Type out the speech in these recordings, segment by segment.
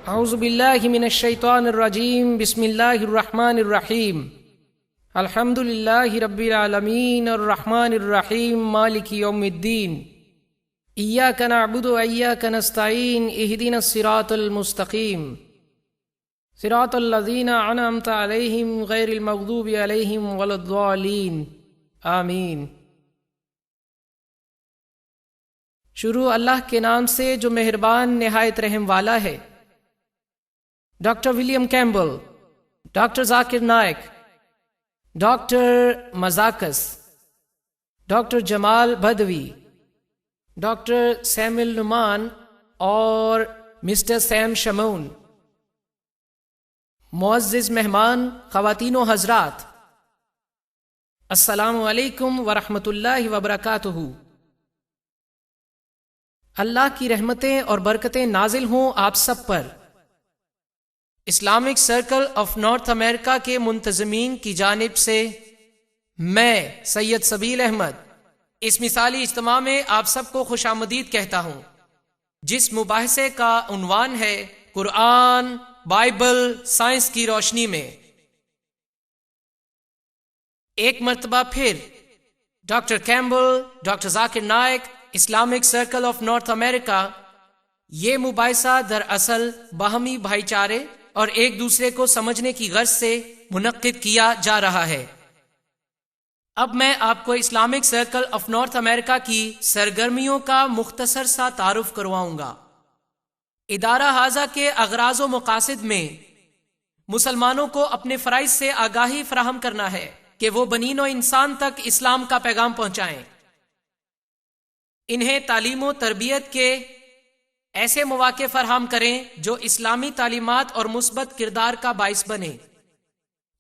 اعوذ باللہ من الشیطان الرجیم بسم اللہ الرحمن الرحیم الحمد للہ رب العالمین الرحمن الرحیم مالک یوم الدین ایاک نعبد و ایاک نستعین اہدنا الصراط المستقیم صراط الذین انعمت علیہم غیر المغضوب علیہم ولا الضالین آمین۔ شروع اللہ کے نام سے جو مہربان نہایت رحم والا ہے۔ Doctor William Campbell, doctor Zakir Naik, doctor مزاکس، doctor جمال بدوی، ڈاکٹر سیمل نعمان اور مسٹر سیم شمون، معزز مہمان، خواتین و حضرات، السلام علیکم ورحمۃ اللہ وبرکاتہ۔ اللہ کی رحمتیں اور برکتیں نازل ہوں آپ سب پر۔ اسلامک سرکل آف نارتھ امریکہ کے منتظمین کی جانب سے میں سید سبیل احمد اس مثالی اجتماع میں آپ سب کو خوش آمدید کہتا ہوں، جس مباحثے کا عنوان ہے قرآن، بائبل، سائنس کی روشنی میں۔ ایک مرتبہ پھر doctor Campbell, doctor Zakir Naik, Islamic circle of North America, یہ مباحثہ دراصل باہمی بھائی چارے اور ایک دوسرے کو سمجھنے کی غرض سے منعقد کیا جا رہا ہے۔ اب میں آپ کو اسلامک سرکل آف نارتھ امریکہ کی سرگرمیوں کا مختصر سا تعارف کرواؤں گا۔ ادارہ ھذا کے اغراض و مقاصد میں مسلمانوں کو اپنے فرائض سے آگاہی فراہم کرنا ہے کہ وہ بنی نوع انسان تک اسلام کا پیغام پہنچائیں، انہیں تعلیم و تربیت کے ایسے مواقع فراہم کریں جو اسلامی تعلیمات اور مثبت کردار کا باعث بنے۔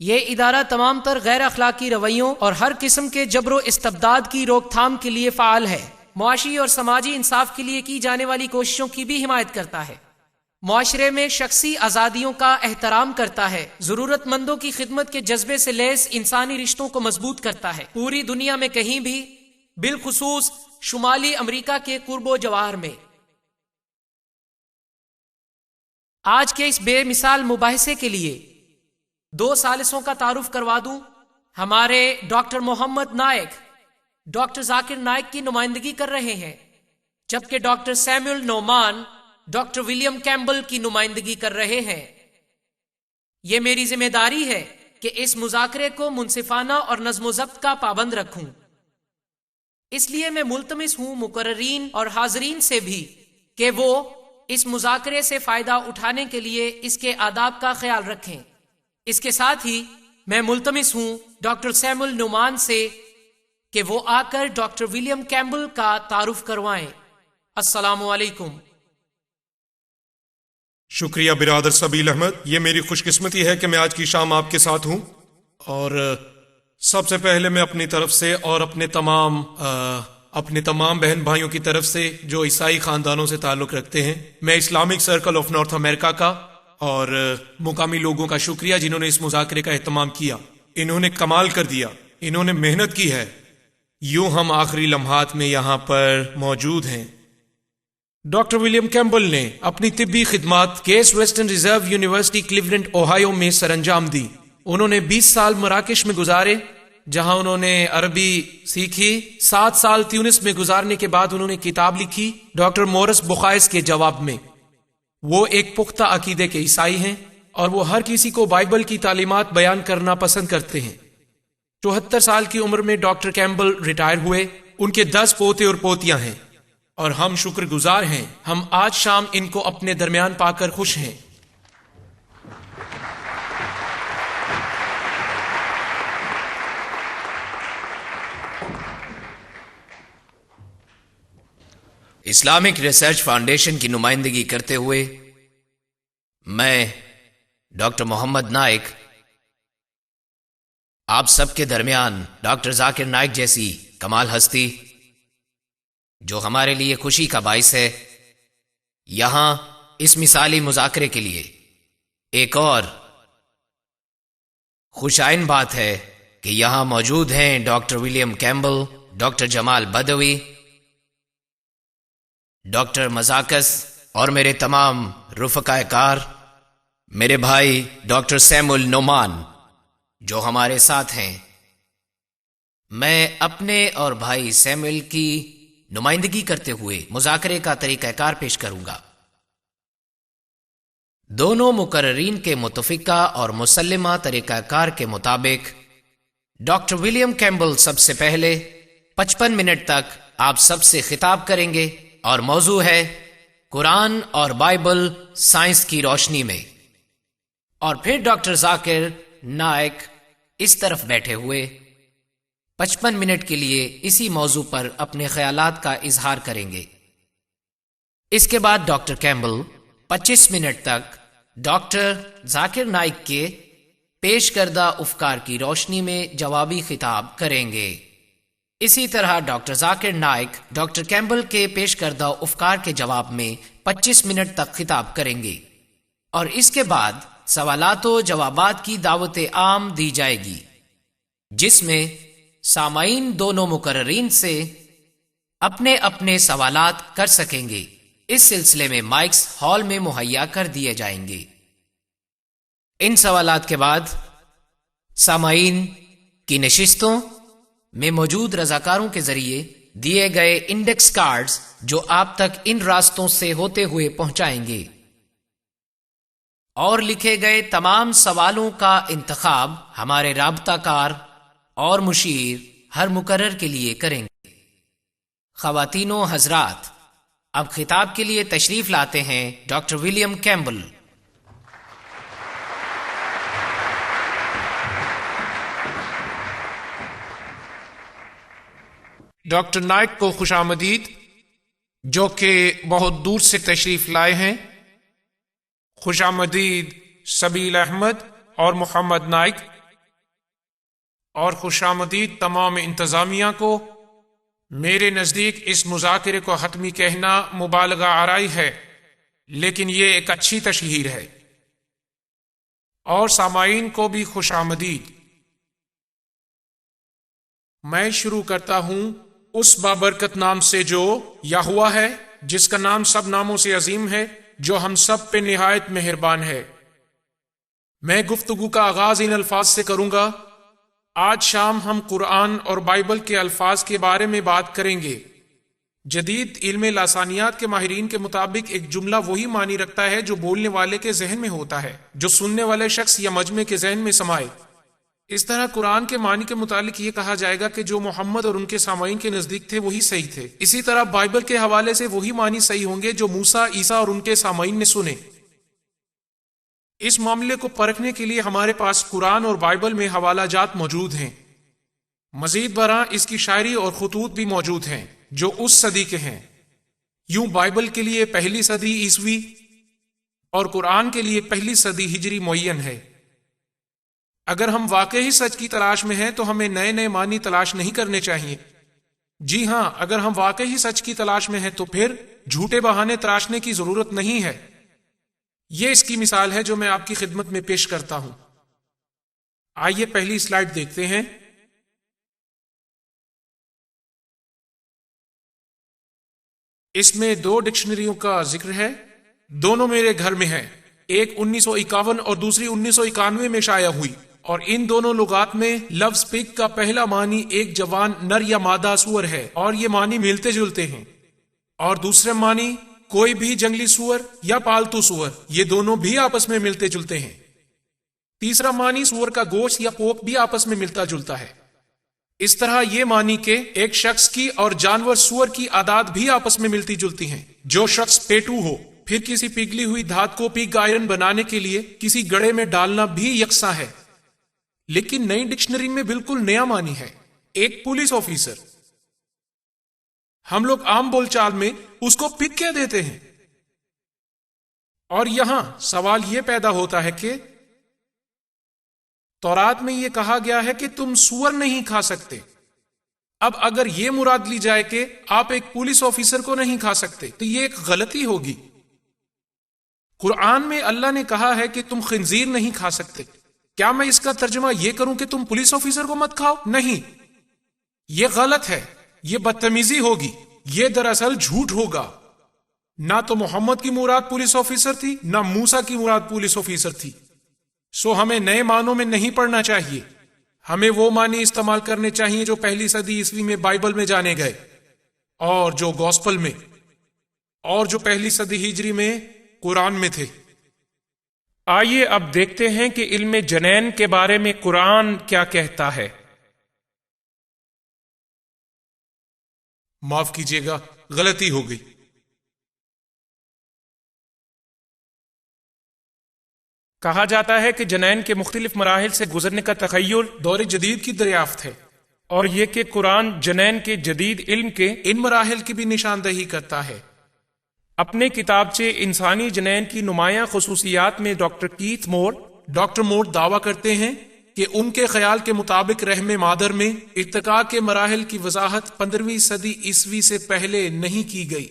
یہ ادارہ تمام تر غیر اخلاقی رویوں اور ہر قسم کے جبر و استبداد کی روک تھام کے لیے فعال ہے، معاشی اور سماجی انصاف کے لیے کی جانے والی کوششوں کی بھی حمایت کرتا ہے، معاشرے میں شخصی آزادیوں کا احترام کرتا ہے، ضرورت مندوں کی خدمت کے جذبے سے لیس انسانی رشتوں کو مضبوط کرتا ہے، پوری دنیا میں کہیں بھی، بالخصوص شمالی امریکہ کے قرب و جوار میں۔ آج کے اس بے مثال مباحثے کے لیے دو ثالثوں کا تعارف کروا دوں۔ ہمارے ڈاکٹر محمد نائک ڈاکٹر ذاکر نائک کی نمائندگی کر رہے ہیں، جبکہ doctor Simal Noman doctor William Campbell کی نمائندگی کر رہے ہیں۔ یہ میری ذمہ داری ہے کہ اس مذاکرے کو منصفانہ اور نظم و ضبط کا پابند رکھوں، اس لیے میں ملتمس ہوں مقررین اور حاضرین سے بھی کہ وہ اس مذاکرے سے فائدہ اٹھانے کے لیے اس کے آداب کا خیال رکھیں۔ اس کے ساتھ ہی میں ملتمس ہوں ڈاکٹر سیمل نعمان سے کہ وہ آ کر ڈاکٹر ولیم کیمبل کا تعارف کروائیں۔ السلام علیکم۔ شکریہ برادر سبیل احمد، یہ میری خوش قسمتی ہے کہ میں آج کی شام آپ کے ساتھ ہوں، اور سب سے پہلے میں اپنی طرف سے اور اپنے تمام بہن بھائیوں کی طرف سے جو عیسائی خاندانوں سے تعلق رکھتے ہیں، میں اسلامک سرکل آف نارتھ امریکہ کا اور مقامی لوگوں کا شکریہ جنہوں نے اس مذاکرے کا اہتمام کیا۔ انہوں نے کمال کر دیا، انہوں نے محنت کی ہے، یوں ہم آخری لمحات میں یہاں پر موجود ہیں۔ ڈاکٹر ولیم کیمبل نے اپنی طبی خدمات case western reserve university Cleveland Ohio میں سر انجام دی۔ انہوں نے 20 سال مراکش میں گزارے جہاں انہوں نے عربی سیکھی۔ 7 سال تیونس میں گزارنے کے بعد انہوں نے کتاب لکھی ڈاکٹر مورس بخائس کے جواب میں۔ وہ ایک پختہ عقیدے کے عیسائی ہیں اور وہ ہر کسی کو بائبل کی تعلیمات بیان کرنا پسند کرتے ہیں۔ 74 سال کی عمر میں ڈاکٹر کیمبل ریٹائر ہوئے، ان کے 10 پوتے اور پوتیاں ہیں، اور ہم شکر گزار ہیں، ہم آج شام ان کو اپنے درمیان پا کر خوش ہیں۔ اسلامک ریسرچ فاؤنڈیشن کی نمائندگی کرتے ہوئے میں ڈاکٹر محمد نائک آپ سب کے درمیان ڈاکٹر ذاکر نائک جیسی کمال ہستی جو ہمارے لیے خوشی کا باعث ہے، یہاں اس مثالی مذاکرے کے لیے ایک اور خوشائن بات ہے کہ یہاں موجود ہیں ڈاکٹر ولیم کیمبل، ڈاکٹر جمال بدوی، ڈاکٹر مزاکس اور میرے تمام رفقائے کار میرے بھائی ڈاکٹر سیمول نعمان جو ہمارے ساتھ ہیں، میں اپنے اور بھائی سیمول کی نمائندگی کرتے ہوئے مذاکرے کا طریقہ کار پیش کروں گا۔ دونوں مقررین کے متفقہ اور مسلمہ طریقہ کار کے مطابق ڈاکٹر ولیم کیمبل سب سے پہلے 55 منٹ تک آپ سب سے خطاب کریں گے اور موضوع ہے قرآن اور بائبل سائنس کی روشنی میں، اور پھر ڈاکٹر ذاکر نائک اس طرف بیٹھے ہوئے 55 منٹ کے لیے اسی موضوع پر اپنے خیالات کا اظہار کریں گے۔ اس کے بعد ڈاکٹر کیمبل 25 منٹ تک ڈاکٹر ذاکر نائک کے پیش کردہ افکار کی روشنی میں جوابی خطاب کریں گے۔ اسی طرح ڈاکٹر ذاکر نائک ڈاکٹر کیمبل کے پیش کردہ افکار کے جواب میں 25 منٹ تک خطاب کریں گے، اور اس کے بعد سوالات و جوابات کی دعوت عام دی جائے گی، جس میں سامعین دونوں مقررین سے اپنے اپنے سوالات کر سکیں گے۔ اس سلسلے میں مائکس ہال میں مہیا کر دیے جائیں گے۔ ان سوالات کے بعد سامعین کی نشستوں میں موجود رضاکاروں کے ذریعے دیے گئے انڈیکس کارڈز جو آپ تک ان راستوں سے ہوتے ہوئے پہنچائیں گے، اور لکھے گئے تمام سوالوں کا انتخاب ہمارے رابطہ کار اور مشیر ہر مقرر کے لیے کریں گے۔ خواتین و حضرات، اب خطاب کے لیے تشریف لاتے ہیں doctor William Campbell. Doctor Naik کو خوش آمدید، جو کہ بہت دور سے تشریف لائے ہیں۔ خوش آمدید سبیل احمد اور محمد نائک، اور خوش آمدید تمام انتظامیہ کو۔ میرے نزدیک اس مذاکرے کو حتمی کہنا مبالغہ آرائی ہے، لیکن یہ ایک اچھی تشہیر ہے۔ اور سامعین کو بھی خوش آمدید۔ میں شروع کرتا ہوں اس بابرکت نام سے جو یہوہ ہے، جس کا نام سب ناموں سے عظیم ہے، جو ہم سب پہ نہایت مہربان ہے۔ میں گفتگو کا آغاز ان الفاظ سے کروں گا: آج شام ہم قرآن اور بائبل کے الفاظ کے بارے میں بات کریں گے۔ جدید علم لسانیات کے ماہرین کے مطابق ایک جملہ وہی معنی رکھتا ہے جو بولنے والے کے ذہن میں ہوتا ہے، جو سننے والے شخص یا مجمع کے ذہن میں سمائے۔ اس طرح قرآن کے معنی کے متعلق یہ کہا جائے گا کہ جو محمد اور ان کے سامعین کے نزدیک تھے وہی صحیح تھے۔ اسی طرح بائبل کے حوالے سے وہی معنی صحیح ہوں گے جو موسیٰ، عیسیٰ اور ان کے سامعین نے سنے۔ اس معاملے کو پرکھنے کے لیے ہمارے پاس قرآن اور بائبل میں حوالہ جات موجود ہیں۔ مزید برآں اس کی شاعری اور خطوط بھی موجود ہیں جو اس صدی کے ہیں۔ یوں بائبل کے لیے پہلی صدی عیسوی اور قرآن کے لیے پہلی صدی ہجری معین ہے۔ اگر ہم واقعی سچ کی تلاش میں ہیں تو ہمیں نئے نئے معنی تلاش نہیں کرنے چاہیے۔ جی ہاں، اگر ہم واقعی سچ کی تلاش میں ہیں تو پھر جھوٹے بہانے تراشنے کی ضرورت نہیں ہے۔ یہ اس کی مثال ہے جو میں آپ کی خدمت میں پیش کرتا ہوں۔ آئیے پہلی سلائیڈ دیکھتے ہیں۔ اس میں 2 ڈکشنریوں کا ذکر ہے، دونوں میرے گھر میں ہیں۔ ایک 1951 اور دوسری 1991 میں شائع ہوئی، اور ان دونوں لغات میں لفظ پگ کا پہلا معنی ایک جوان نر یا مادہ سور ہے، اور یہ معنی ملتے جلتے ہیں، اور دوسرے معنی کوئی بھی جنگلی سور یا پالتو سور، یہ دونوں بھی آپس میں ملتے جلتے ہیں۔ تیسرا معنی سور کا گوشت یا پوک بھی آپس میں ملتا جلتا ہے۔ اس طرح یہ معنی کہ ایک شخص کی اور جانور سور کی عادات بھی آپس میں ملتی جلتی ہیں۔ جو شخص پیٹو ہو، پھر کسی پگھلی ہوئی دھات کو پگ آئرن بنانے کے لیے کسی گڑھے میں ڈالنا بھی یکساں ہے۔ لیکن نئی ڈکشنری میں بالکل نیا معنی ہے، ایک پولیس آفیسر۔ ہم لوگ عام بول چال میں اس کو پگ کہہ دیتے ہیں، اور یہاں سوال یہ پیدا ہوتا ہے کہ تورات میں یہ کہا گیا ہے کہ تم سور نہیں کھا سکتے۔ اب اگر یہ مراد لی جائے کہ آپ ایک پولیس آفیسر کو نہیں کھا سکتے تو یہ ایک غلطی ہوگی۔ قرآن میں اللہ نے کہا ہے کہ تم خنزیر نہیں کھا سکتے۔ کیا میں اس کا ترجمہ یہ کروں کہ تم پولیس آفیسر کو مت کھاؤ؟ نہیں، یہ غلط ہے، یہ بدتمیزی ہوگی، یہ دراصل جھوٹ ہوگا۔ نہ تو محمد کی مراد پولیس آفیسر تھی، نہ موسیٰ کی مراد پولیس آفیسر تھی۔ سو ہمیں نئے معنوں میں نہیں پڑھنا چاہیے، ہمیں وہ معنی استعمال کرنے چاہیے جو پہلی صدی عیسوی میں بائبل میں جانے گئے، اور جو گوسپل میں، اور جو پہلی صدی ہجری میں قرآن میں تھے۔ آئیے اب دیکھتے ہیں کہ علم جنین کے بارے میں قرآن کیا کہتا ہے۔ معاف کیجیے گا، غلطی ہو گئی۔ کہا جاتا ہے کہ جنین کے مختلف مراحل سے گزرنے کا تخیل دور جدید کی دریافت ہے، اور یہ کہ قرآن جنین کے جدید علم کے ان مراحل کی بھی نشاندہی کرتا ہے۔ اپنے کتابچے انسانی جنین کی نمایاں خصوصیات میں ڈاکٹر مور دعویٰ کرتے ہیں کہ ان کے خیال کے مطابق رحم مادر میں ارتقاء کے مراحل کی وضاحت 15ویں صدی عیسوی سے پہلے نہیں کی گئی۔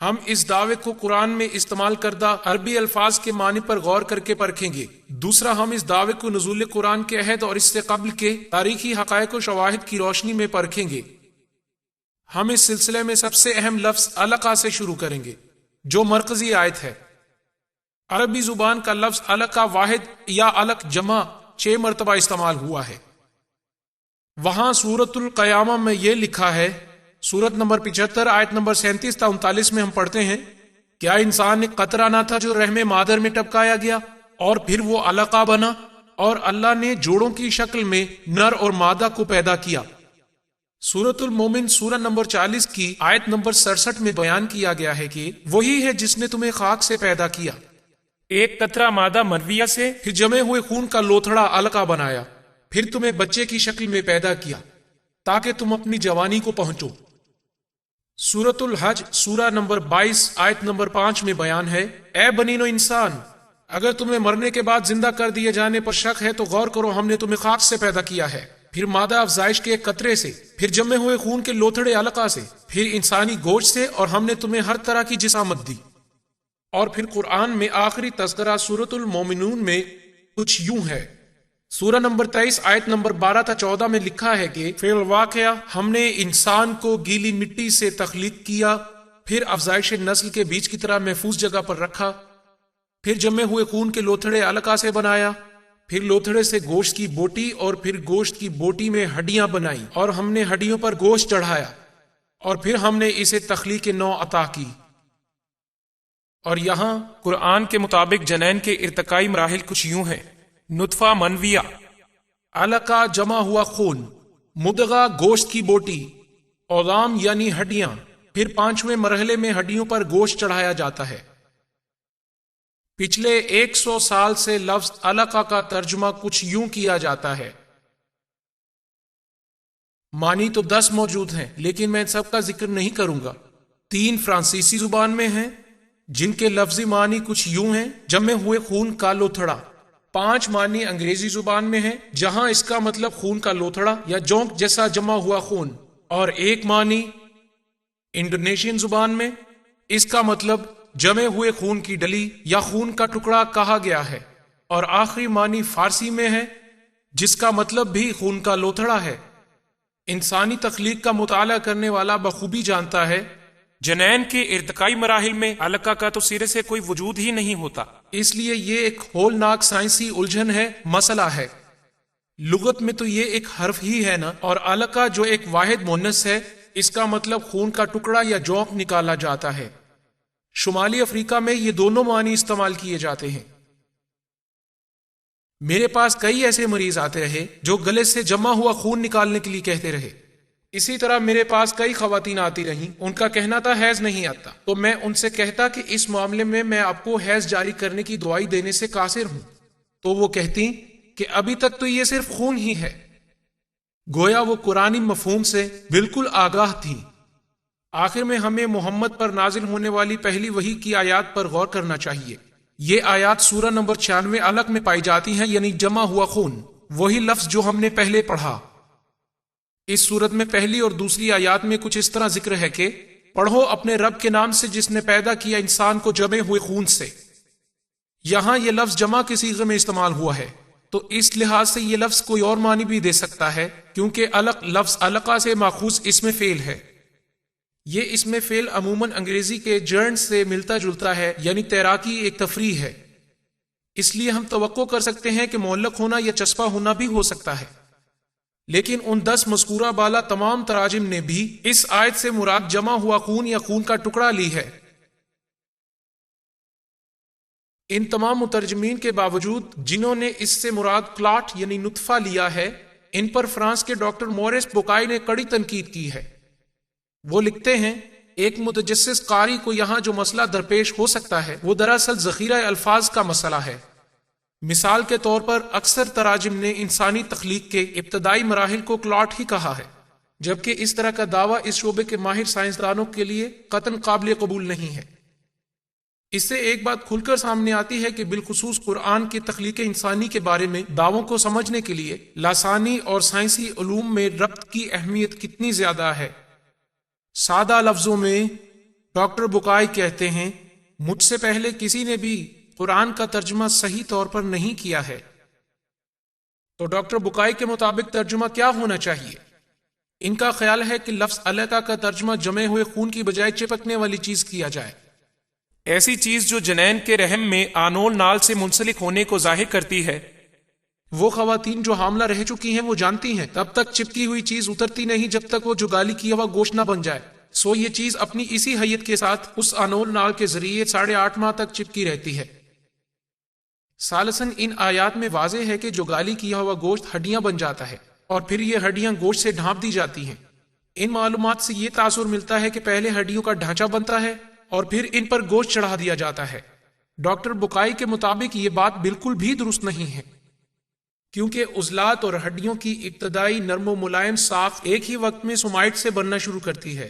ہم اس دعوے کو قرآن میں استعمال کردہ عربی الفاظ کے معنی پر غور کر کے پرکھیں گے۔ دوسرا، ہم اس دعوے کو نزول قرآن کے عہد اور اس سے قبل کے تاریخی حقائق و شواہد کی روشنی میں پرکھیں گے۔ ہم اس سلسلے میں سب سے اہم لفظ علقہ سے شروع کریں گے، جو مرکزی آیت ہے۔ عربی زبان کا لفظ علقہ واحد یا علق جمع 6 مرتبہ استعمال ہوا ہے۔ وہاں سورۃ القیامہ میں یہ لکھا ہے، سورت نمبر 75 آیت نمبر 37 تا 39 میں ہم پڑھتے ہیں، کیا انسان ایک قطرہ نہ تھا جو رحم مادر میں ٹپکایا گیا اور پھر وہ علقہ بنا، اور اللہ نے جوڑوں کی شکل میں نر اور مادہ کو پیدا کیا۔ سورۃ المومن سورہ نمبر 40 کی آیت نمبر 67 میں بیان کیا گیا ہے کہ وہی ہے جس نے تمہیں خاک سے پیدا کیا، ایک قطرہ مادہ منویہ سے، پھر جمے ہوئے خون کا لوتھڑا علقہ بنایا، پھر تمہیں بچے کی شکل میں پیدا کیا تاکہ تم اپنی جوانی کو پہنچو۔ سورۃ الحج سورہ نمبر 22 آیت نمبر 5 میں بیان ہے، اے بنی نو انسان، اگر تمہیں مرنے کے بعد زندہ کر دیے جانے پر شک ہے تو غور کرو، ہم نے تمہیں خاک سے پیدا کیا ہے، پھر مادہ افزائش کے ایک قطرے سے، پھر جمے ہوئے خون کے لوتھڑے علقہ سے، پھر انسانی گوشت سے، اور ہم نے تمہیں ہر طرح کی جسامت دی۔ اور پھر قرآن میں آخری تذکرہ سورۃ المومنون میں کچھ یوں ہے، سورہ نمبر 23 آیت نمبر 12 تا 14 میں لکھا ہے کہ فی الواقعہ ہم نے انسان کو گیلی مٹی سے تخلیق کیا، پھر افزائش نسل کے بیج کی طرح محفوظ جگہ پر رکھا، پھر جمے ہوئے خون کے لوتھڑے علقہ سے بنایا، پھر لوتھڑے سے گوشت کی بوٹی، اور پھر گوشت کی بوٹی میں ہڈیاں بنائی، اور ہم نے ہڈیوں پر گوشت چڑھایا، اور پھر ہم نے اسے تخلیق نو عطا کی۔ اور یہاں قرآن کے مطابق جنین کے ارتقائی مراحل کچھ یوں ہیں، نطفہ منویہ، علقہ جمع ہوا خون، مدغہ گوشت کی بوٹی، عظام یعنی ہڈیاں، پھر 5ویں مرحلے میں ہڈیوں پر گوشت چڑھایا جاتا ہے۔ پچھلے 100 سال سے لفظ علقہ کا ترجمہ کچھ یوں کیا جاتا ہے، معنی تو 10 موجود ہیں لیکن میں ان سب کا ذکر نہیں کروں گا۔ 3 فرانسیسی زبان میں ہیں جن کے لفظی معنی کچھ یوں ہیں، جمے ہوئے خون کا لوتھڑا۔ 5 معنی انگریزی زبان میں ہیں جہاں اس کا مطلب خون کا لوتھڑا یا جونک جیسا جمع ہوا خون، اور 1 معنی انڈونیشین زبان میں، اس کا مطلب جمے ہوئے خون کی ڈلی یا خون کا ٹکڑا کہا گیا ہے، اور آخری معنی فارسی میں ہے جس کا مطلب بھی خون کا لوتھڑا ہے۔ انسانی تخلیق کا مطالعہ کرنے والا بخوبی جانتا ہے جنین کے ارتقائی مراحل میں علقہ کا تو سرے سے کوئی وجود ہی نہیں ہوتا، اس لیے یہ ایک ہولناک سائنسی الجھن ہے، مسئلہ ہے۔ لغت میں تو یہ ایک حرف ہی ہے نا، اور علقہ جو ایک واحد مؤنث ہے، اس کا مطلب خون کا ٹکڑا یا جونک نکالا جاتا ہے۔ شمالی افریقہ میں یہ دونوں معنی استعمال کیے جاتے ہیں۔ میرے پاس کئی ایسے مریض آتے رہے جو گلے سے جمع ہوا خون نکالنے کے لیے کہتے رہے۔ اسی طرح میرے پاس کئی خواتین آتی رہیں، ان کا کہنا تھا حیض نہیں آتا، تو میں ان سے کہتا کہ اس معاملے میں آپ کو حیض جاری کرنے کی دوائی دینے سے قاصر ہوں، تو وہ کہتی کہ ابھی تک تو یہ صرف خون ہی ہے۔ گویا وہ قرآنی مفہوم سے بالکل آگاہ تھی۔ آخر میں ہمیں محمد پر نازل ہونے والی پہلی وحی کی آیات پر غور کرنا چاہیے۔ یہ آیات سورہ نمبر 96 علق میں پائی جاتی ہیں، یعنی جمع ہوا خون، وہی لفظ جو ہم نے پہلے پڑھا۔ اس صورت میں پہلی اور دوسری آیات میں کچھ اس طرح ذکر ہے کہ پڑھو اپنے رب کے نام سے جس نے پیدا کیا انسان کو جمے ہوئے خون سے۔ یہاں یہ لفظ جمع کے صیغے میں استعمال ہوا ہے، تو اس لحاظ سے یہ لفظ کوئی اور معنی بھی دے سکتا ہے، کیونکہ علق لفظ علقہ سے ماخوذ اسم فعل ہے۔ یہ اس میں فعل عموماً انگریزی کے جرن سے ملتا جلتا ہے، یعنی تیراکی ایک تفریح ہے، اس لیے ہم توقع کر سکتے ہیں کہ معلق ہونا یا چسپاں ہونا بھی ہو سکتا ہے۔ لیکن ان 10 مذکورہ بالا تمام تراجم نے بھی اس آیت سے مراد جمع ہوا خون یا خون کا ٹکڑا لی ہے۔ ان تمام مترجمین کے باوجود جنہوں نے اس سے مراد کلاٹ یعنی نطفہ لیا ہے، ان پر فرانس کے ڈاکٹر مورس بوکائی نے کڑی تنقید کی ہے۔ وہ لکھتے ہیں، ایک متجسس قاری کو یہاں جو مسئلہ درپیش ہو سکتا ہے وہ دراصل ذخیرہ الفاظ کا مسئلہ ہے۔ مثال کے طور پر اکثر تراجم نے انسانی تخلیق کے ابتدائی مراحل کو کلاٹ ہی کہا ہے، جبکہ اس طرح کا دعویٰ اس شعبے کے ماہر سائنسدانوں کے لیے قطعاً قابل قبول نہیں ہے۔ اس سے ایک بات کھل کر سامنے آتی ہے کہ بالخصوص قرآن کی تخلیق انسانی کے بارے میں دعووں کو سمجھنے کے لیے لسانی اور سائنسی علوم میں ربط کی اہمیت کتنی زیادہ ہے۔ سادہ لفظوں میں ڈاکٹر بوکائی کہتے ہیں، مجھ سے پہلے کسی نے بھی قرآن کا ترجمہ صحیح طور پر نہیں کیا ہے۔ تو ڈاکٹر بوکائی کے مطابق ترجمہ کیا ہونا چاہیے؟ ان کا خیال ہے کہ لفظ علقہ کا ترجمہ جمے ہوئے خون کی بجائے چپکنے والی چیز کیا جائے، ایسی چیز جو جنین کے رحم میں آنول نال سے منسلک ہونے کو ظاہر کرتی ہے۔ وہ خواتین جو حاملہ رہ چکی ہیں وہ جانتی ہیں تب تک چپکی ہوئی چیز اترتی نہیں جب تک وہ جگالی کیا ہوا گوشت نہ بن جائے، سو یہ چیز اپنی اسی حیت کے ساتھ اس آنول نال کے ذریعے 8.5 ماہ تک چپکی رہتی ہے۔ ثالثاً ان آیات میں واضح ہے کہ جگالی کیا ہوا گوشت ہڈیاں بن جاتا ہے اور پھر یہ ہڈیاں گوشت سے ڈھانپ دی جاتی ہیں۔ ان معلومات سے یہ تاثر ملتا ہے کہ پہلے ہڈیوں کا ڈھانچہ بنتا ہے اور پھر ان پر گوشت چڑھا دیا جاتا ہے۔ ڈاکٹر بوکائی کے مطابق یہ بات بالکل بھی درست نہیں ہے، کیونکہ عضلات اور ہڈیوں کی ابتدائی نرم و ملائم ساخت ایک ہی وقت میں سومائٹ سے بننا شروع کرتی ہے۔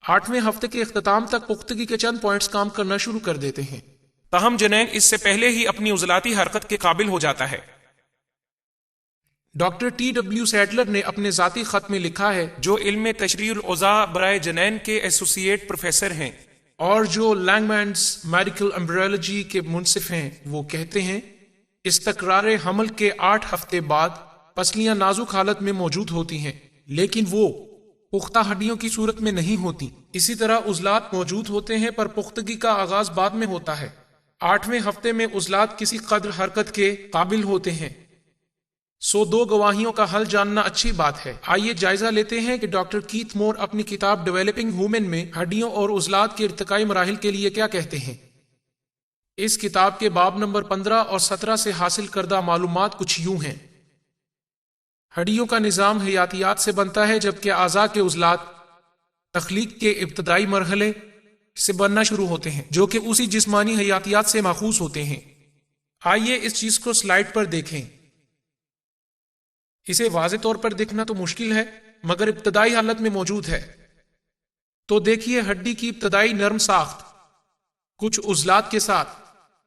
8ویں ہفتے کے اختتام تک پختگی کے چند پوائنٹس کام کرنا شروع کر دیتے ہیں، تاہم جنین اس سے پہلے ہی اپنی عضلاتی حرکت کے قابل ہو جاتا ہے۔ Doctor T.W. سیڈلر نے اپنے ذاتی خط میں لکھا ہے، جو علم تشریح العضاء برائے جنین کے ایسوسیٹ پروفیسر ہیں اور جو لینگمینز میڈیکل ایمبریولوجی کے منصف ہیں، وہ کہتے ہیں استقرار حمل کے 8 ہفتے بعد پسلیاں نازک حالت میں موجود ہوتی ہیں، لیکن وہ پختہ ہڈیوں کی صورت میں نہیں ہوتی۔ اسی طرح عضلات موجود ہوتے ہیں پر پختگی کا آغاز بعد میں ہوتا ہے۔ 8ویں ہفتے میں عضلات کسی قدر حرکت کے قابل ہوتے ہیں۔ سو 2 گواہیوں کا حل جاننا اچھی بات ہے۔ آئیے جائزہ لیتے ہیں کہ ڈاکٹر کیتھ مور اپنی کتاب ڈیولپنگ ہیومن میں ہڈیوں اور عضلات کے ارتقائی مراحل کے لیے کیا کہتے ہیں۔ اس کتاب کے باب نمبر 15 اور 17 سے حاصل کردہ معلومات کچھ یوں ہیں۔ ہڈیوں کا نظام حیاتیات سے بنتا ہے، جبکہ اعضاء کے عضلات تخلیق کے ابتدائی مرحلے سے بننا شروع ہوتے ہیں، جو کہ اسی جسمانی حیاتیات سے ماخوذ ہوتے ہیں۔ آئیے اس چیز کو سلائیڈ پر دیکھیں۔ اسے واضح طور پر دیکھنا تو مشکل ہے، مگر ابتدائی حالت میں موجود ہے۔ تو دیکھیے ہڈی کی ابتدائی نرم ساخت کچھ عضلات کے ساتھ۔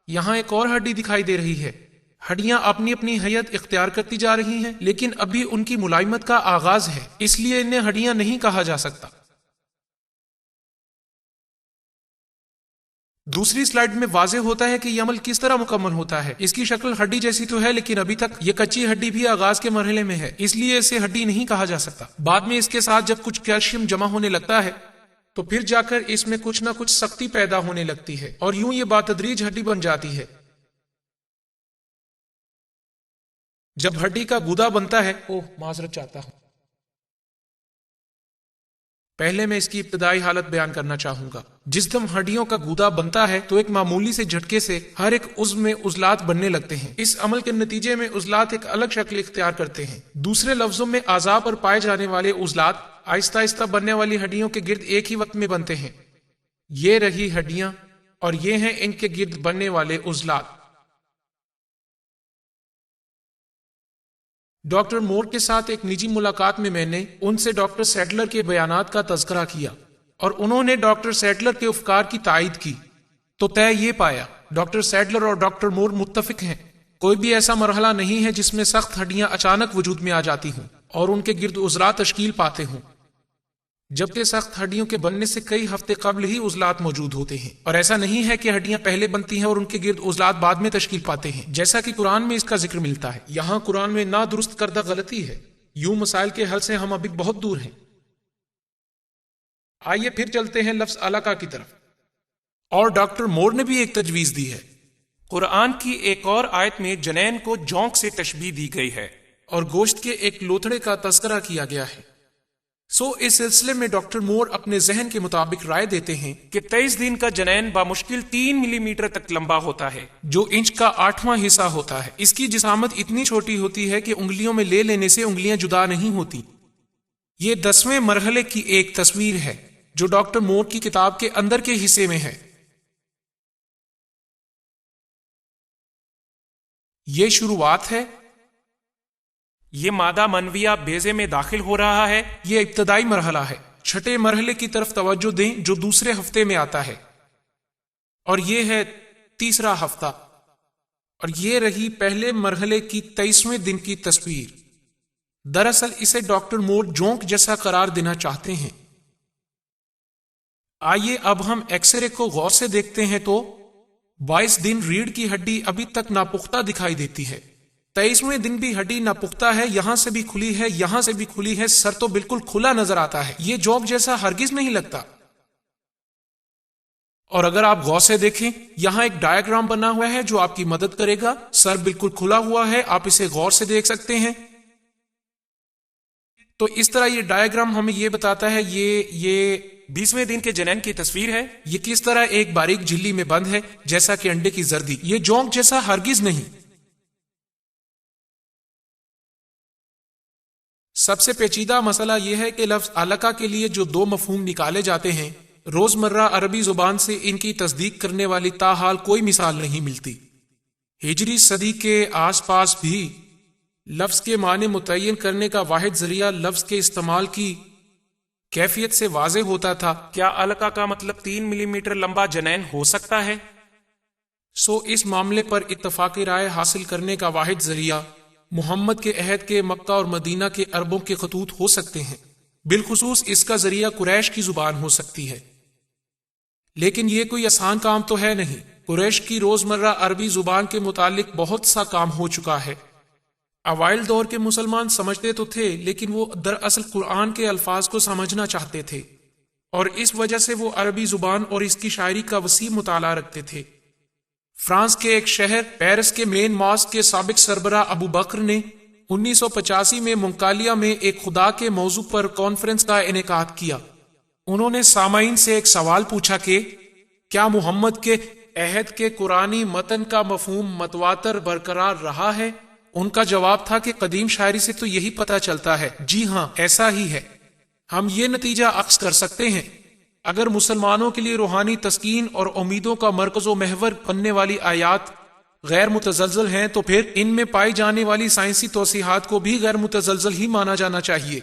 یہاں ایک اور ہڈی دکھائی دے رہی ہے۔ ہڈیاں اپنی اپنی حیت اختیار کرتی جا رہی ہیں، لیکن ابھی ان کی ملائمت کا آغاز ہے، اس لیے انہیں ہڈیاں نہیں کہا جا سکتا۔ دوسری سلائیڈ میں واضح ہوتا ہے کہ یہ عمل کس طرح مکمل ہوتا ہے۔ اس کی شکل ہڈی جیسی تو ہے، لیکن ابھی تک یہ کچی ہڈی بھی آغاز کے مرحلے میں ہے، اس لیے اسے ہڈی نہیں کہا جا سکتا۔ بعد میں اس کے ساتھ جب کچھ کیلشیم جمع ہونے لگتا ہے تو پھر جا کر اس میں کچھ نہ کچھ سختی پیدا ہونے لگتی ہے اور یوں یہ بتدریج ہڈی بن جاتی ہے۔ جب ہڈی کا گودا بنتا ہے، معذرت چاہتا ہوں، پہلے میں اس کی ابتدائی حالت بیان کرنا چاہوں گا۔ جس دم ہڈیوں کا گودا بنتا ہے تو ایک معمولی سے جھٹکے سے ہر ایک عضو میں عضلات بننے لگتے ہیں۔ اس عمل کے نتیجے میں عضلات ایک الگ شکل اختیار کرتے ہیں۔ دوسرے لفظوں میں اعضاء پر پائے جانے والے عضلات آہستہ آہستہ بننے والی ہڈیوں کے گرد ایک ہی وقت میں بنتے ہیں۔ یہ رہی ہڈیاں اور یہ ہیں ان کے گرد بننے والے عضلات۔ ڈاکٹر مور کے ساتھ ایک نجی ملاقات میں نے ان سے ڈاکٹر سیڈلر کے بیانات کا تذکرہ کیا اور انہوں نے ڈاکٹر سیڈلر کے افکار کی تائید کی، تو طے یہ پایا ڈاکٹر سیڈلر اور ڈاکٹر مور متفق ہیں۔ کوئی بھی ایسا مرحلہ نہیں ہے جس میں سخت ہڈیاں اچانک وجود میں آ جاتی ہوں اور ان کے گرد عضلات تشکیل پاتے ہوں، جبکہ سخت ہڈیوں کے بننے سے کئی ہفتے قبل ہی عضلات موجود ہوتے ہیں۔ اور ایسا نہیں ہے کہ ہڈیاں پہلے بنتی ہیں اور ان کے گرد عضلات بعد میں تشکیل پاتے ہیں، جیسا کہ قرآن میں اس کا ذکر ملتا ہے۔ یہاں قرآن میں نادرست کردہ غلطی ہے۔ یوں مسائل کے حل سے ہم ابھی بہت دور ہیں۔ آئیے پھر چلتے ہیں لفظ علقہ کی طرف. اور ڈاکٹر مور نے بھی ایک تجویز دی ہے. قرآن کی ایک اور آیت میں جنین کو جونک سے تشبیہ دی گئی ہے اور گوشت کے ایک لوتھڑے کا تذکرہ کیا گیا ہے. اس سلسلے میں ڈاکٹر مور اپنے ذہن کے مطابق رائے دیتے ہیں کہ 23 دن کا جنین بامشکل 3 ملی میٹر تک لمبا ہوتا ہے، جو انچ کا 8واں حصہ ہوتا ہے. اس کی جسامت اتنی چھوٹی ہوتی ہے کہ انگلیوں میں لے لینے سے انگلیاں جدا نہیں ہوتی. یہ 10ویں مرحلے کی ایک تصویر ہے جو ڈاکٹر مور کی کتاب کے اندر کے حصے میں ہے. یہ شروعات ہے. یہ مادہ منویہ بیضے میں داخل ہو رہا ہے. یہ ابتدائی مرحلہ ہے. چھٹے مرحلے کی طرف توجہ دیں جو دوسرے ہفتے میں آتا ہے، اور یہ ہے تیسرا ہفتہ. اور یہ رہی پہلے مرحلے کی 23ویں دن کی تصویر. دراصل اسے ڈاکٹر مور جونک جیسا قرار دینا چاہتے ہیں. آئیے اب ہم ایکس رے کو غور سے دیکھتے ہیں تو 22 دن ریڑھ کی ہڈی ابھی تک ناپختہ دکھائی دیتی ہے. 23ویں دن بھی ہڈی ناپختہ ہے، یہاں سے بھی کھلی ہے، یہاں سے بھی کھلی ہے، سر تو بالکل کھلا نظر آتا ہے. یہ جوک جیسا ہرگز نہیں لگتا. اور اگر آپ غور سے دیکھیں یہاں ایک ڈائیگرام بنا ہوا ہے جو آپ کی مدد کرے گا. سر بالکل کھلا ہوا ہے، آپ اسے غور سے دیکھ سکتے ہیں. تو اس طرح یہ ڈائیگرام ہمیں یہ بتاتا ہے یہ 20ویں دن کے جنین کی تصویر ہے. یہ کس طرح ایک باریک جھلی میں بند ہے جیسا کہ انڈے کی زردی. یہ جونک جیسا ہرگز نہیں. سب سے پیچیدہ مسئلہ یہ ہے کہ لفظ علقہ کے لیے جو 2 مفہوم نکالے جاتے ہیں، روزمرہ عربی زبان سے ان کی تصدیق کرنے والی تاحال کوئی مثال نہیں ملتی. ہجری صدی کے آس پاس بھی لفظ کے معنی متعین کرنے کا واحد ذریعہ لفظ کے استعمال کی کیفیت سے واضح ہوتا تھا. کیا علقہ کا مطلب 3 ملی میٹر لمبا جنین ہو سکتا ہے؟ اس معاملے پر اتفاق رائے حاصل کرنے کا واحد ذریعہ محمد کے عہد کے مکہ اور مدینہ کے عربوں کے خطوط ہو سکتے ہیں. بالخصوص اس کا ذریعہ قریش کی زبان ہو سکتی ہے. لیکن یہ کوئی آسان کام تو ہے نہیں. قریش کی روزمرہ عربی زبان کے متعلق بہت سا کام ہو چکا ہے. اوائل دور کے مسلمان سمجھتے تو تھے، لیکن وہ دراصل قرآن کے الفاظ کو سمجھنا چاہتے تھے، اور اس وجہ سے وہ عربی زبان اور اس کی شاعری کا وسیع مطالعہ رکھتے تھے. فرانس کے ایک شہر پیرس کے مین ماسک کے سابق سربراہ ابو بکر نے 1985 میں منکالیا میں ایک خدا کے موضوع پر کانفرنس کا انعقاد کیا. انہوں نے سامعین سے ایک سوال پوچھا کہ کیا محمد کے عہد کے قرآنی متن کا مفہوم متواتر برقرار رہا ہے؟ ان کا جواب تھا کہ قدیم شاعری سے تو یہی پتہ چلتا ہے. جی ہاں، ایسا ہی ہے. ہم یہ نتیجہ اخذ کر سکتے ہیں اگر مسلمانوں کے لیے روحانی تسکین اور امیدوں کا مرکز و محور بننے والی آیات غیر متزلزل ہیں، تو پھر ان میں پائی جانے والی سائنسی توضیحات کو بھی غیر متزلزل ہی مانا جانا چاہیے،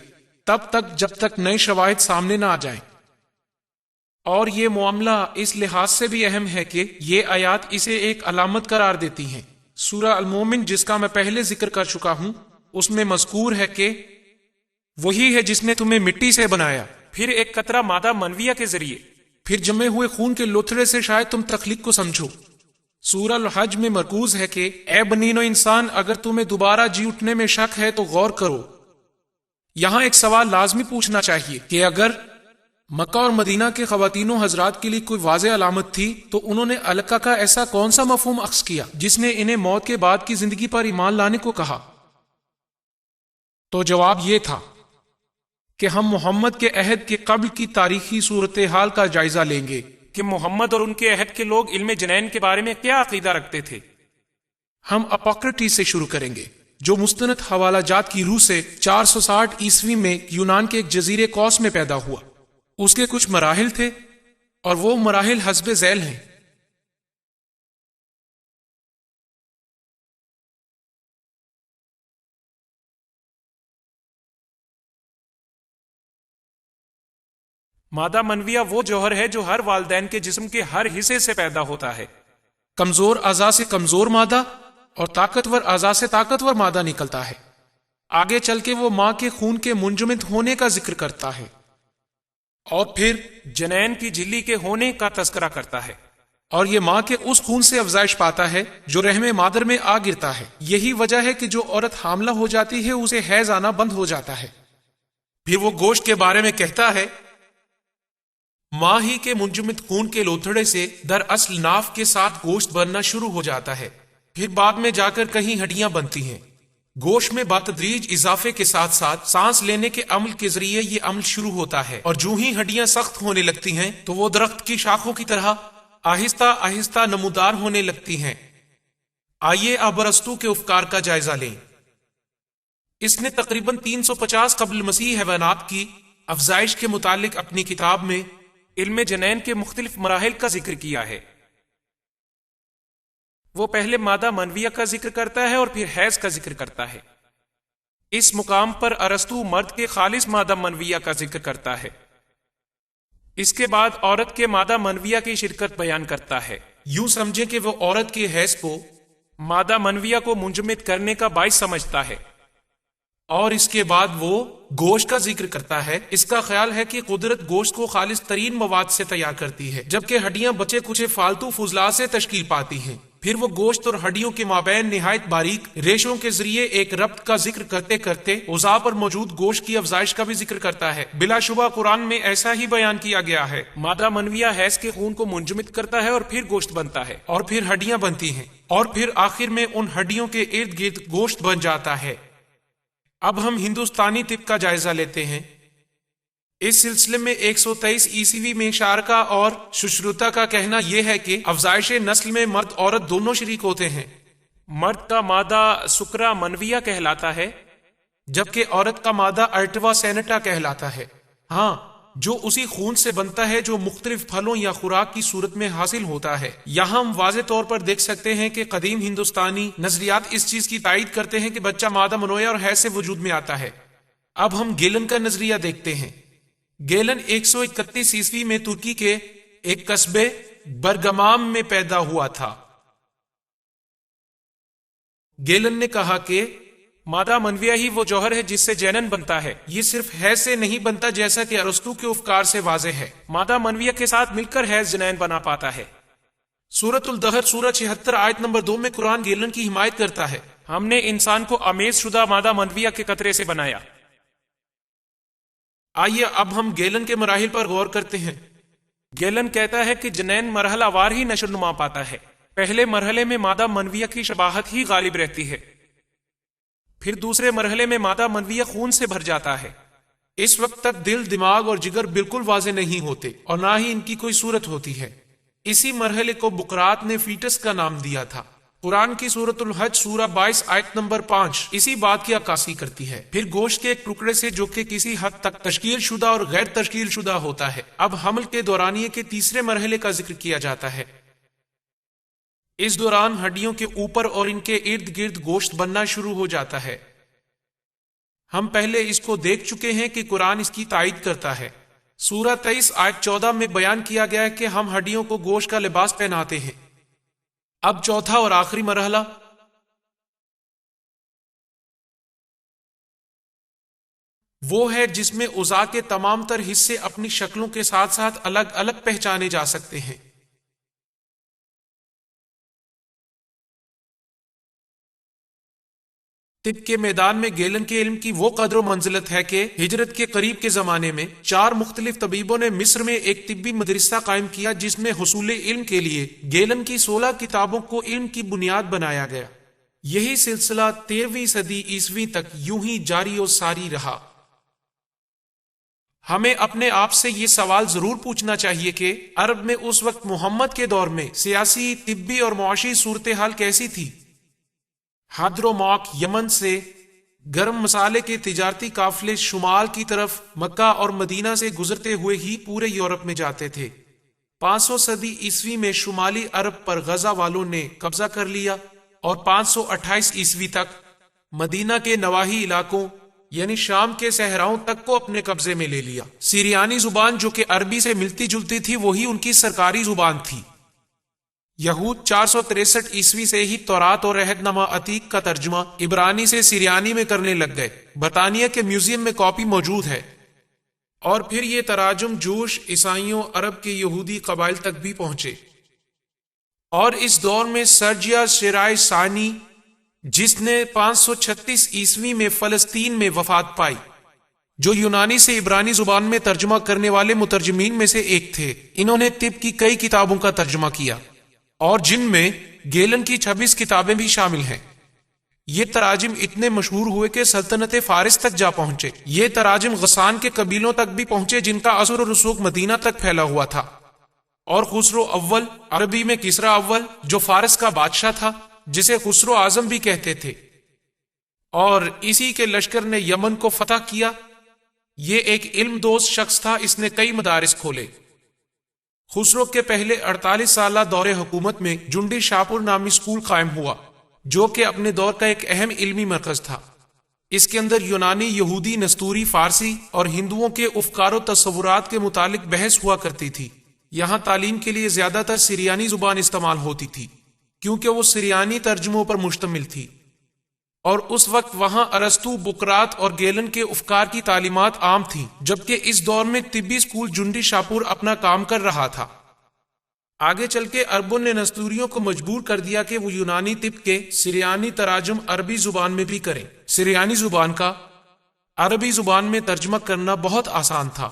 تب تک جب تک نئے شواہد سامنے نہ آ جائیں. اور یہ معاملہ اس لحاظ سے بھی اہم ہے کہ یہ آیات اسے ایک علامت قرار دیتی ہیں. سورہ المومن، جس کا میں پہلے ذکر کر چکا ہوں، اس میں مذکور ہے کہ وہی ہے جس نے تمہیں مٹی سے بنایا، پھر ایک قطرہ مادہ منویہ کے ذریعے، پھر جمے ہوئے خون کے لوتھڑے سے شاید تم تخلیق کو سمجھو. سورہ الحج میں مرکوز ہے کہ اے بنین و انسان، اگر تمہیں دوبارہ جی اٹھنے میں شک ہے تو غور کرو. یہاں ایک سوال لازمی پوچھنا چاہیے کہ اگر مکہ اور مدینہ کے خواتین و حضرات کے لیے کوئی واضح علامت تھی تو انہوں نے علقہ کا ایسا کون سا مفہوم اخذ کیا جس نے انہیں موت کے بعد کی زندگی پر ایمان لانے کو کہا؟ تو جواب یہ تھا کہ ہم محمد کے عہد کے قبل کی تاریخی صورتحال کا جائزہ لیں گے کہ محمد اور ان کے عہد کے لوگ علم جنین کے بارے میں کیا عقیدہ رکھتے تھے. ہم اپوکریٹس سے شروع کریں گے، جو مستند حوالہ جات کی روح سے 460 عیسوی میں یونان کے ایک جزیرے کوس میں پیدا ہوا. اس کے کچھ مراحل تھے اور وہ مراحل حسب ذیل ہیں. مادہ منویہ وہ جوہر ہے جو ہر والدین کے جسم کے ہر حصے سے پیدا ہوتا ہے. کمزور اعضاء سے کمزور مادہ اور طاقتور اعضاء سے طاقتور مادہ نکلتا ہے. آگے چل کے وہ ماں کے خون کے منجمد ہونے کا ذکر کرتا ہے اور پھر جنین کی جھلی کے ہونے کا تذکرہ کرتا ہے، اور یہ ماں کے اس خون سے افزائش پاتا ہے جو رحم مادر میں آ گرتا ہے. یہی وجہ ہے کہ جو عورت حاملہ ہو جاتی ہے اسے حیض آنا بند ہو جاتا ہے. پھر وہ گوشت کے بارے میں کہتا ہے ماں ہی کے منجمد خون کے لوتھڑے سے دراصل ناف کے ساتھ گوشت بننا شروع ہو جاتا ہے، پھر بعد میں جا کر کہیں ہڈیاں بنتی ہیں۔ گوشت میں بتدریج اضافے کے ساتھ ساتھ سانس لینے کے عمل کے ذریعے یہ عمل شروع ہوتا ہے، اور جو ہی ہڈیاں سخت ہونے لگتی ہیں تو وہ درخت کی شاخوں کی طرح آہستہ آہستہ نمودار ہونے لگتی ہیں۔ آئیے اب ارسطو کے افکار کا جائزہ لیں۔ اس نے تقریباً 350 قبل مسیح حیوانات کی افزائش کے متعلق اپنی کتاب میں علم جنین کے مختلف مراحل کا ذکر کیا ہے۔ وہ پہلے مادہ منویہ کا ذکر کرتا ہے اور پھر حیض کا ذکر کرتا ہے۔ اس مقام پر ارسطو مرد کے خالص مادہ منویہ کا ذکر کرتا ہے۔ اس کے بعد عورت کے مادہ منویہ کی شرکت بیان کرتا ہے۔ یوں سمجھیں کہ وہ عورت کے حیض کو مادہ منویہ کو منجمد کرنے کا باعث سمجھتا ہے، اور اس کے بعد وہ گوشت کا ذکر کرتا ہے۔ اس کا خیال ہے کہ قدرت گوشت کو خالص ترین مواد سے تیار کرتی ہے، جبکہ ہڈیاں بچے کچھ فالتو فضلات سے تشکیل پاتی ہیں۔ پھر وہ گوشت اور ہڈیوں کے مابین نہایت باریک ریشوں کے ذریعے ایک ربط کا ذکر کرتے کرتے اعضاء پر موجود گوشت کی افزائش کا بھی ذکر کرتا ہے۔ بلا شبہ قرآن میں ایسا ہی بیان کیا گیا ہے۔ مادہ منویہ حیض کے خون کو منجمد کرتا ہے اور پھر گوشت بنتا ہے، اور پھر ہڈیاں بنتی ہیں، اور پھر آخر میں ان ہڈیوں کے ارد گرد گوشت بن جاتا ہے۔ اب ہم ہندوستانی طب کا جائزہ لیتے ہیں۔ اس سلسلے میں 123 عیسوی میں شارکا اور سشروتا کا کہنا یہ ہے کہ افزائش نسل میں مرد عورت دونوں شریک ہوتے ہیں۔ مرد کا مادہ سکرا منویہ کہلاتا ہے، جبکہ عورت کا مادہ ارٹوا سینٹا کہلاتا ہے، ہاں، جو اسی خون سے بنتا ہے جو مختلف پھلوں یا خوراک کی صورت میں حاصل ہوتا ہے۔ یہاں ہم واضح طور پر دیکھ سکتے ہیں کہ قدیم ہندوستانی نظریات اس چیز کی تائید کرتے ہیں کہ بچہ مادہ منویہ اور حیض سے وجود میں آتا ہے۔ اب ہم گیلن کا نظریہ دیکھتے ہیں۔ گیلن 131 عیسوی میں ترکی کے ایک قصبے برگمام میں پیدا ہوا تھا۔ گیلن نے کہا کہ مادہ منویہ ہی وہ جوہر ہے جس سے جینن بنتا ہے۔ یہ صرف حیض سے نہیں بنتا جیسا کہ ارسطو کے افکار سے واضح ہے۔ مادہ منویہ کے ساتھ مل کر حیض جنین بنا پاتا ہے۔ سورۃ الدہر سورہ 76 آیت نمبر 2 میں قرآن گیلن کی حمایت کرتا ہے۔ ہم نے انسان کو امیز شدہ مادہ منویہ کے قطرے سے بنایا۔ آئیے اب ہم گیلن کے مراحل پر غور کرتے ہیں۔ گیلن کہتا ہے کہ جنین مرحلہ وار ہی نشو نما پاتا ہے۔ پہلے مرحلے میں مادہ منویہ کی شباہت ہی غالب رہتی ہے، پھر دوسرے مرحلے میں مادہ منویہ خون سے بھر جاتا ہے۔ اس وقت تک دل، دماغ اور جگر بالکل واضح نہیں ہوتے اور نہ ہی ان کی کوئی صورت ہوتی ہے۔ اسی مرحلے کو بقرات نے فیٹس کا نام دیا تھا۔ قرآن کی سورۃ الحج سورہ 22 آیت نمبر 5 اسی بات کی عکاسی کرتی ہے۔ پھر گوشت کے ایک ٹکڑے سے جو کہ کسی حد تک تشکیل شدہ اور غیر تشکیل شدہ ہوتا ہے، اب حمل کے دورانیے کے تیسرے مرحلے کا ذکر کیا جاتا ہے۔ اس دوران ہڈیوں کے اوپر اور ان کے ارد گرد گوشت بننا شروع ہو جاتا ہے۔ ہم پہلے اس کو دیکھ چکے ہیں کہ قرآن اس کی تائید کرتا ہے۔ سورہ 23 آیت 14 میں بیان کیا گیا ہے کہ ہم ہڈیوں کو گوشت کا لباس پہناتے ہیں۔ اب چوتھا اور آخری مرحلہ وہ ہے جس میں اعضاء کے تمام تر حصے اپنی شکلوں کے ساتھ ساتھ الگ الگ پہچانے جا سکتے ہیں۔ طب کے میدان میں گیلن کے علم کی وہ قدر و منزلت ہے کہ ہجرت کے قریب کے زمانے میں 4 مختلف طبیبوں نے مصر میں ایک طبی مدرسہ قائم کیا جس میں حصول علم کے لیے گیلن کی 16 کتابوں کو علم کی بنیاد بنایا گیا۔ یہی سلسلہ 13ویں صدی عیسوی تک یوں ہی جاری و ساری رہا۔ ہمیں اپنے آپ سے یہ سوال ضرور پوچھنا چاہیے کہ عرب میں اس وقت محمد کے دور میں سیاسی، طبی اور معاشی صورتحال کیسی تھی؟ حضرموت یمن سے گرم مسالے کے تجارتی قافلے شمال کی طرف مکہ اور مدینہ سے گزرتے ہوئے ہی پورے یورپ میں جاتے تھے۔ 500 صدی عیسوی میں شمالی عرب پر غزہ والوں نے قبضہ کر لیا اور 528 عیسوی تک مدینہ کے نواحی علاقوں یعنی شام کے صحراؤں تک کو اپنے قبضے میں لے لیا۔ سیریانی زبان جو کہ عربی سے ملتی جلتی تھی وہی ان کی سرکاری زبان تھی۔ یہود 463 عیسوی سے ہی تورات اور عہد نامہ عتیق کا ترجمہ عبرانی سے سیریانی میں کرنے لگ گئے۔ برطانیہ کے میوزیم میں کاپی موجود ہے، اور پھر یہ تراجم جوش، عیسائیوں، عرب کے یہودی قبائل تک بھی پہنچے۔ اور اس دور میں سرجیا شیرائے ثانی جس نے 536 عیسوی میں فلسطین میں وفات پائی، جو یونانی سے عبرانی زبان میں ترجمہ کرنے والے مترجمین میں سے ایک تھے۔ انہوں نے طب کی کئی کتابوں کا ترجمہ کیا اور جن میں گیلن کی 26 کتابیں بھی شامل ہیں۔ یہ تراجم اتنے مشہور ہوئے کہ سلطنت فارس تک جا پہنچے۔ یہ تراجم غسان کے قبیلوں تک بھی پہنچے جن کا اثر و رسوخ مدینہ تک پھیلا ہوا تھا۔ اور خسرو اول، عربی میں کسرا اول، جو فارس کا بادشاہ تھا جسے خسرو اعظم بھی کہتے تھے، اور اسی کے لشکر نے یمن کو فتح کیا۔ یہ ایک علم دوست شخص تھا، اس نے کئی مدارس کھولے۔ خسرو کے پہلے 48 سالہ دور حکومت میں جنڈی شاپور نامی اسکول قائم ہوا، جو کہ اپنے دور کا ایک اہم علمی مرکز تھا۔ اس کے اندر یونانی، یہودی، نستوری، فارسی اور ہندوؤں کے افکار و تصورات کے متعلق بحث ہوا کرتی تھی۔ یہاں تعلیم کے لیے زیادہ تر سریانی زبان استعمال ہوتی تھی کیونکہ وہ سریانی ترجموں پر مشتمل تھی، اور اس وقت وہاں ارسطو، بقراط اور گیلن کے افکار کی تعلیمات عام تھیں، جبکہ اس دور میں طبی اسکول جنڈی شاپور اپنا کام کر رہا تھا۔ آگے چل کے عربوں نے نستوریوں کو مجبور کر دیا کہ وہ یونانی طب کے سریانی تراجم عربی زبان میں بھی کریں۔ سریانی زبان کا عربی زبان میں ترجمہ کرنا بہت آسان تھا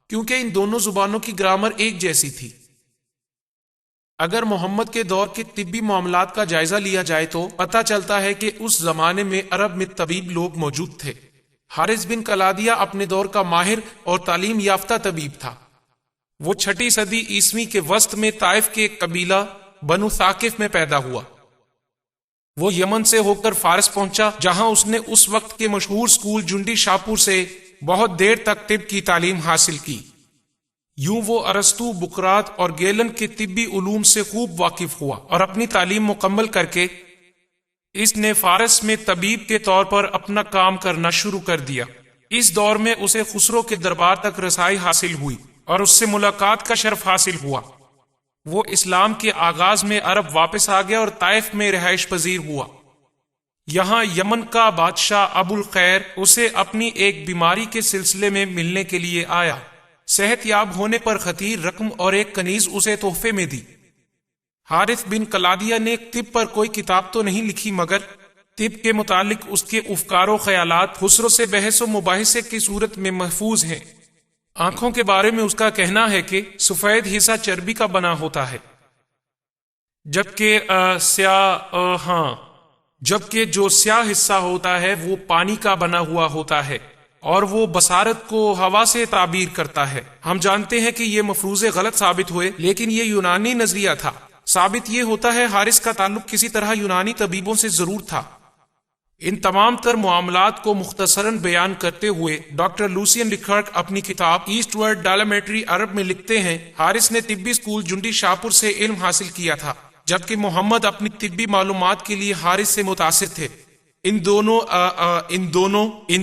کیونکہ ان دونوں زبانوں کی گرامر ایک جیسی تھی۔ اگر محمد کے دور کے طبی معاملات کا جائزہ لیا جائے تو پتہ چلتا ہے کہ اس زمانے میں عرب میں طبیب لوگ موجود تھے۔ حارث بن کلادیہ اپنے دور کا ماہر اور تعلیم یافتہ طبیب تھا۔ وہ 6 صدی عیسوی کے وسط میں طائف کے ایک قبیلہ بنو ثاقف میں پیدا ہوا۔ وہ یمن سے ہو کر فارس پہنچا، جہاں اس نے اس وقت کے مشہور اسکول جنڈی شاپور سے بہت دیر تک طب کی تعلیم حاصل کی۔ یوں وہ ارسطو، بقراط اور گیلن کے طبی علوم سے خوب واقف ہوا، اور اپنی تعلیم مکمل کر کے اس نے فارس میں طبیب کے طور پر اپنا کام کرنا شروع کر دیا۔ اس دور میں اسے خسرو کے دربار تک رسائی حاصل ہوئی اور اس سے ملاقات کا شرف حاصل ہوا۔ وہ اسلام کے آغاز میں عرب واپس آ گیا اور طائف میں رہائش پذیر ہوا۔ یہاں یمن کا بادشاہ ابو الخیر اسے اپنی ایک بیماری کے سلسلے میں ملنے کے لیے آیا۔ صحت یاب ہونے پر خطیر رقم اور ایک کنیز اسے تحفے میں دی۔ حارث بن کلادیہ نے طب پر کوئی کتاب تو نہیں لکھی، مگر طب کے متعلق اس کے افکار و خیالات خسرو سے بحث و مباحثے کی صورت میں محفوظ ہیں۔ آنکھوں کے بارے میں اس کا کہنا ہے کہ سفید حصہ چربی کا بنا ہوتا ہے، جبکہ جو سیاہ حصہ ہوتا ہے وہ پانی کا بنا ہوا ہوتا ہے، اور وہ بصارت کو ہوا سے تعبیر کرتا ہے۔ ہم جانتے ہیں کہ یہ مفروضے غلط ثابت ہوئے، لیکن یہ یونانی نظریہ تھا۔ ثابت یہ ہوتا ہے حارث کا تعلق کسی طرح یونانی طبیبوں سے ضرور تھا۔ ان تمام تر معاملات کو مختصراً بیان کرتے ہوئے ڈاکٹر لوسین ڈکرک اپنی کتاب ایسٹ ورڈ ڈائلیمیٹری عرب میں لکھتے ہیں، حارث نے طبی اسکول جنڈی شاپور سے علم حاصل کیا تھا، جبکہ محمد اپنی طبی معلومات کے لیے حارث سے متاثر تھے۔ ان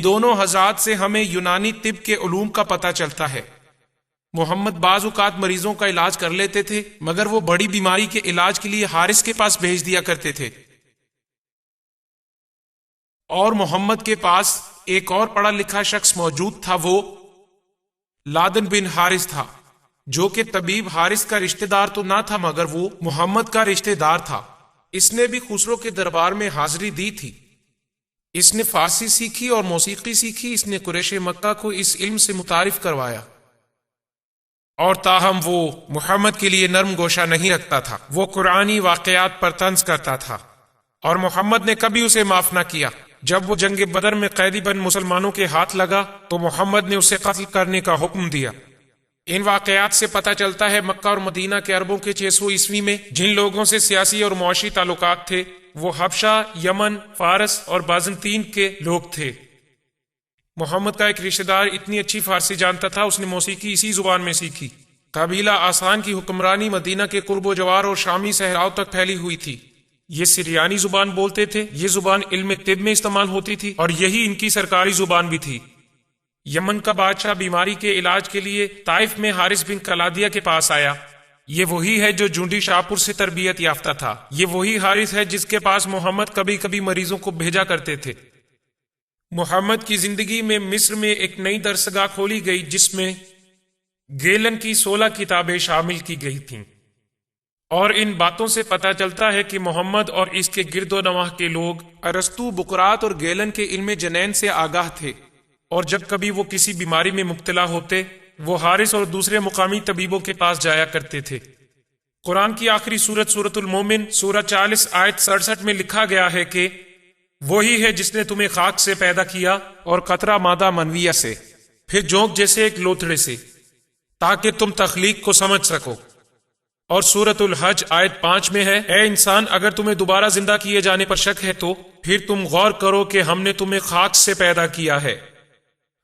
دونوں حضرات سے ہمیں یونانی طب کے علوم کا پتہ چلتا ہے۔ محمد بعض اوقات مریضوں کا علاج کر لیتے تھے، مگر وہ بڑی بیماری کے علاج کے لیے حارث کے پاس بھیج دیا کرتے تھے۔ اور محمد کے پاس ایک اور پڑھا لکھا شخص موجود تھا، وہ لادن بن حارث تھا، جو کہ طبیب حارث کا رشتہ دار تو نہ تھا، مگر وہ محمد کا رشتہ دار تھا۔ اس نے بھی خسرو کے دربار میں حاضری دی تھی۔ اس نے فارسی سیکھی اور موسیقی سیکھی۔ اس نے قریش مکہ کو اس علم سے متعارف کروایا، اور تاہم وہ محمد کے لیے نرم گوشہ نہیں رکھتا تھا۔ وہ قرآنی واقعات پر طنز کرتا تھا، اور محمد نے کبھی اسے معاف نہ کیا۔ جب وہ جنگ بدر میں قیدی بن مسلمانوں کے ہاتھ لگا تو محمد نے اسے قتل کرنے کا حکم دیا۔ ان واقعات سے پتہ چلتا ہے مکہ اور مدینہ کے عربوں کے 600 عیسوی میں جن لوگوں سے سیاسی اور معاشی تعلقات تھے، وہ حبشہ، یمن، فارس اور بازنطین کے لوگ تھے۔ محمد کا ایک رشتہ دار اتنی اچھی فارسی جانتا تھا، اس نے موسیقی اسی زبان میں سیکھی۔ قبیلہ آسان کی حکمرانی مدینہ کے قرب و جوار اور شامی صحراؤں تک پھیلی ہوئی تھی۔ یہ سریانی زبان بولتے تھے۔ یہ زبان علم طب میں استعمال ہوتی تھی، اور یہی ان کی سرکاری زبان بھی تھی۔ یمن کا بادشاہ بیماری کے علاج کے لیے طائف میں حارث بن کلادیہ کے پاس آیا۔ یہ وہی ہے جو جنڈی شاپور سے تربیت یافتہ تھا۔ یہ وہی حارث ہے جس کے پاس محمد کبھی کبھی مریضوں کو بھیجا کرتے تھے۔ محمد کی زندگی میں مصر میں ایک نئی درسگاہ کھولی گئی جس میں گیلن کی 16 کتابیں شامل کی گئی تھیں، اور ان باتوں سے پتہ چلتا ہے کہ محمد اور اس کے گرد و نواح کے لوگ ارسطو، بقراط اور گیلن کے علم جنین سے آگاہ تھے، اور جب کبھی وہ کسی بیماری میں مبتلا ہوتے وہ حارث اور دوسرے مقامی طبیبوں کے پاس جایا کرتے تھے۔ قرآن کی آخری سورت سورۃ المومن سورہ 40 آیت 67 میں لکھا گیا ہے کہ وہی ہے جس نے تمہیں خاک سے پیدا کیا اور قطرہ مادہ منویہ سے، پھر جونک جیسے ایک لوتھڑے سے، تاکہ تم تخلیق کو سمجھ سکو۔ اور سورۃ الحج آیت 5 میں ہے، اے انسان اگر تمہیں دوبارہ زندہ کیے جانے پر شک ہے تو پھر تم غور کرو کہ ہم نے تمہیں خاک سے پیدا کیا ہے۔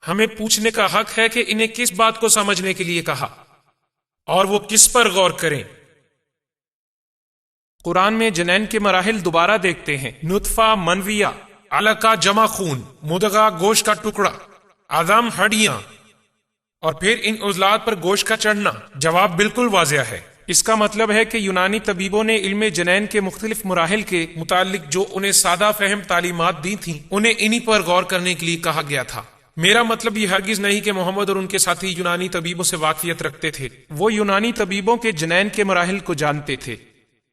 ہمیں پوچھنے کا حق ہے کہ انہیں کس بات کو سمجھنے کے لیے کہا اور وہ کس پر غور کریں۔ قرآن میں جنین کے مراحل دوبارہ دیکھتے ہیں۔ نطفہ منویہ، علقہ جمع خون، مدغہ گوشت کا ٹکڑا، عظم ہڈیاں، اور پھر ان عضلات پر گوشت کا چڑھنا۔ جواب بالکل واضح ہے۔ اس کا مطلب ہے کہ یونانی طبیبوں نے علم جنین کے مختلف مراحل کے متعلق جو انہیں سادہ فہم تعلیمات دی تھیں انہیں انہی پر غور کرنے کے لیے کہا گیا تھا۔ میرا مطلب یہ ہرگز نہیں کہ محمد اور ان کے ساتھی یونانی طبیبوں سے واقفیت رکھتے تھے۔ وہ یونانی طبیبوں کے جنین کے مراحل کو جانتے تھے۔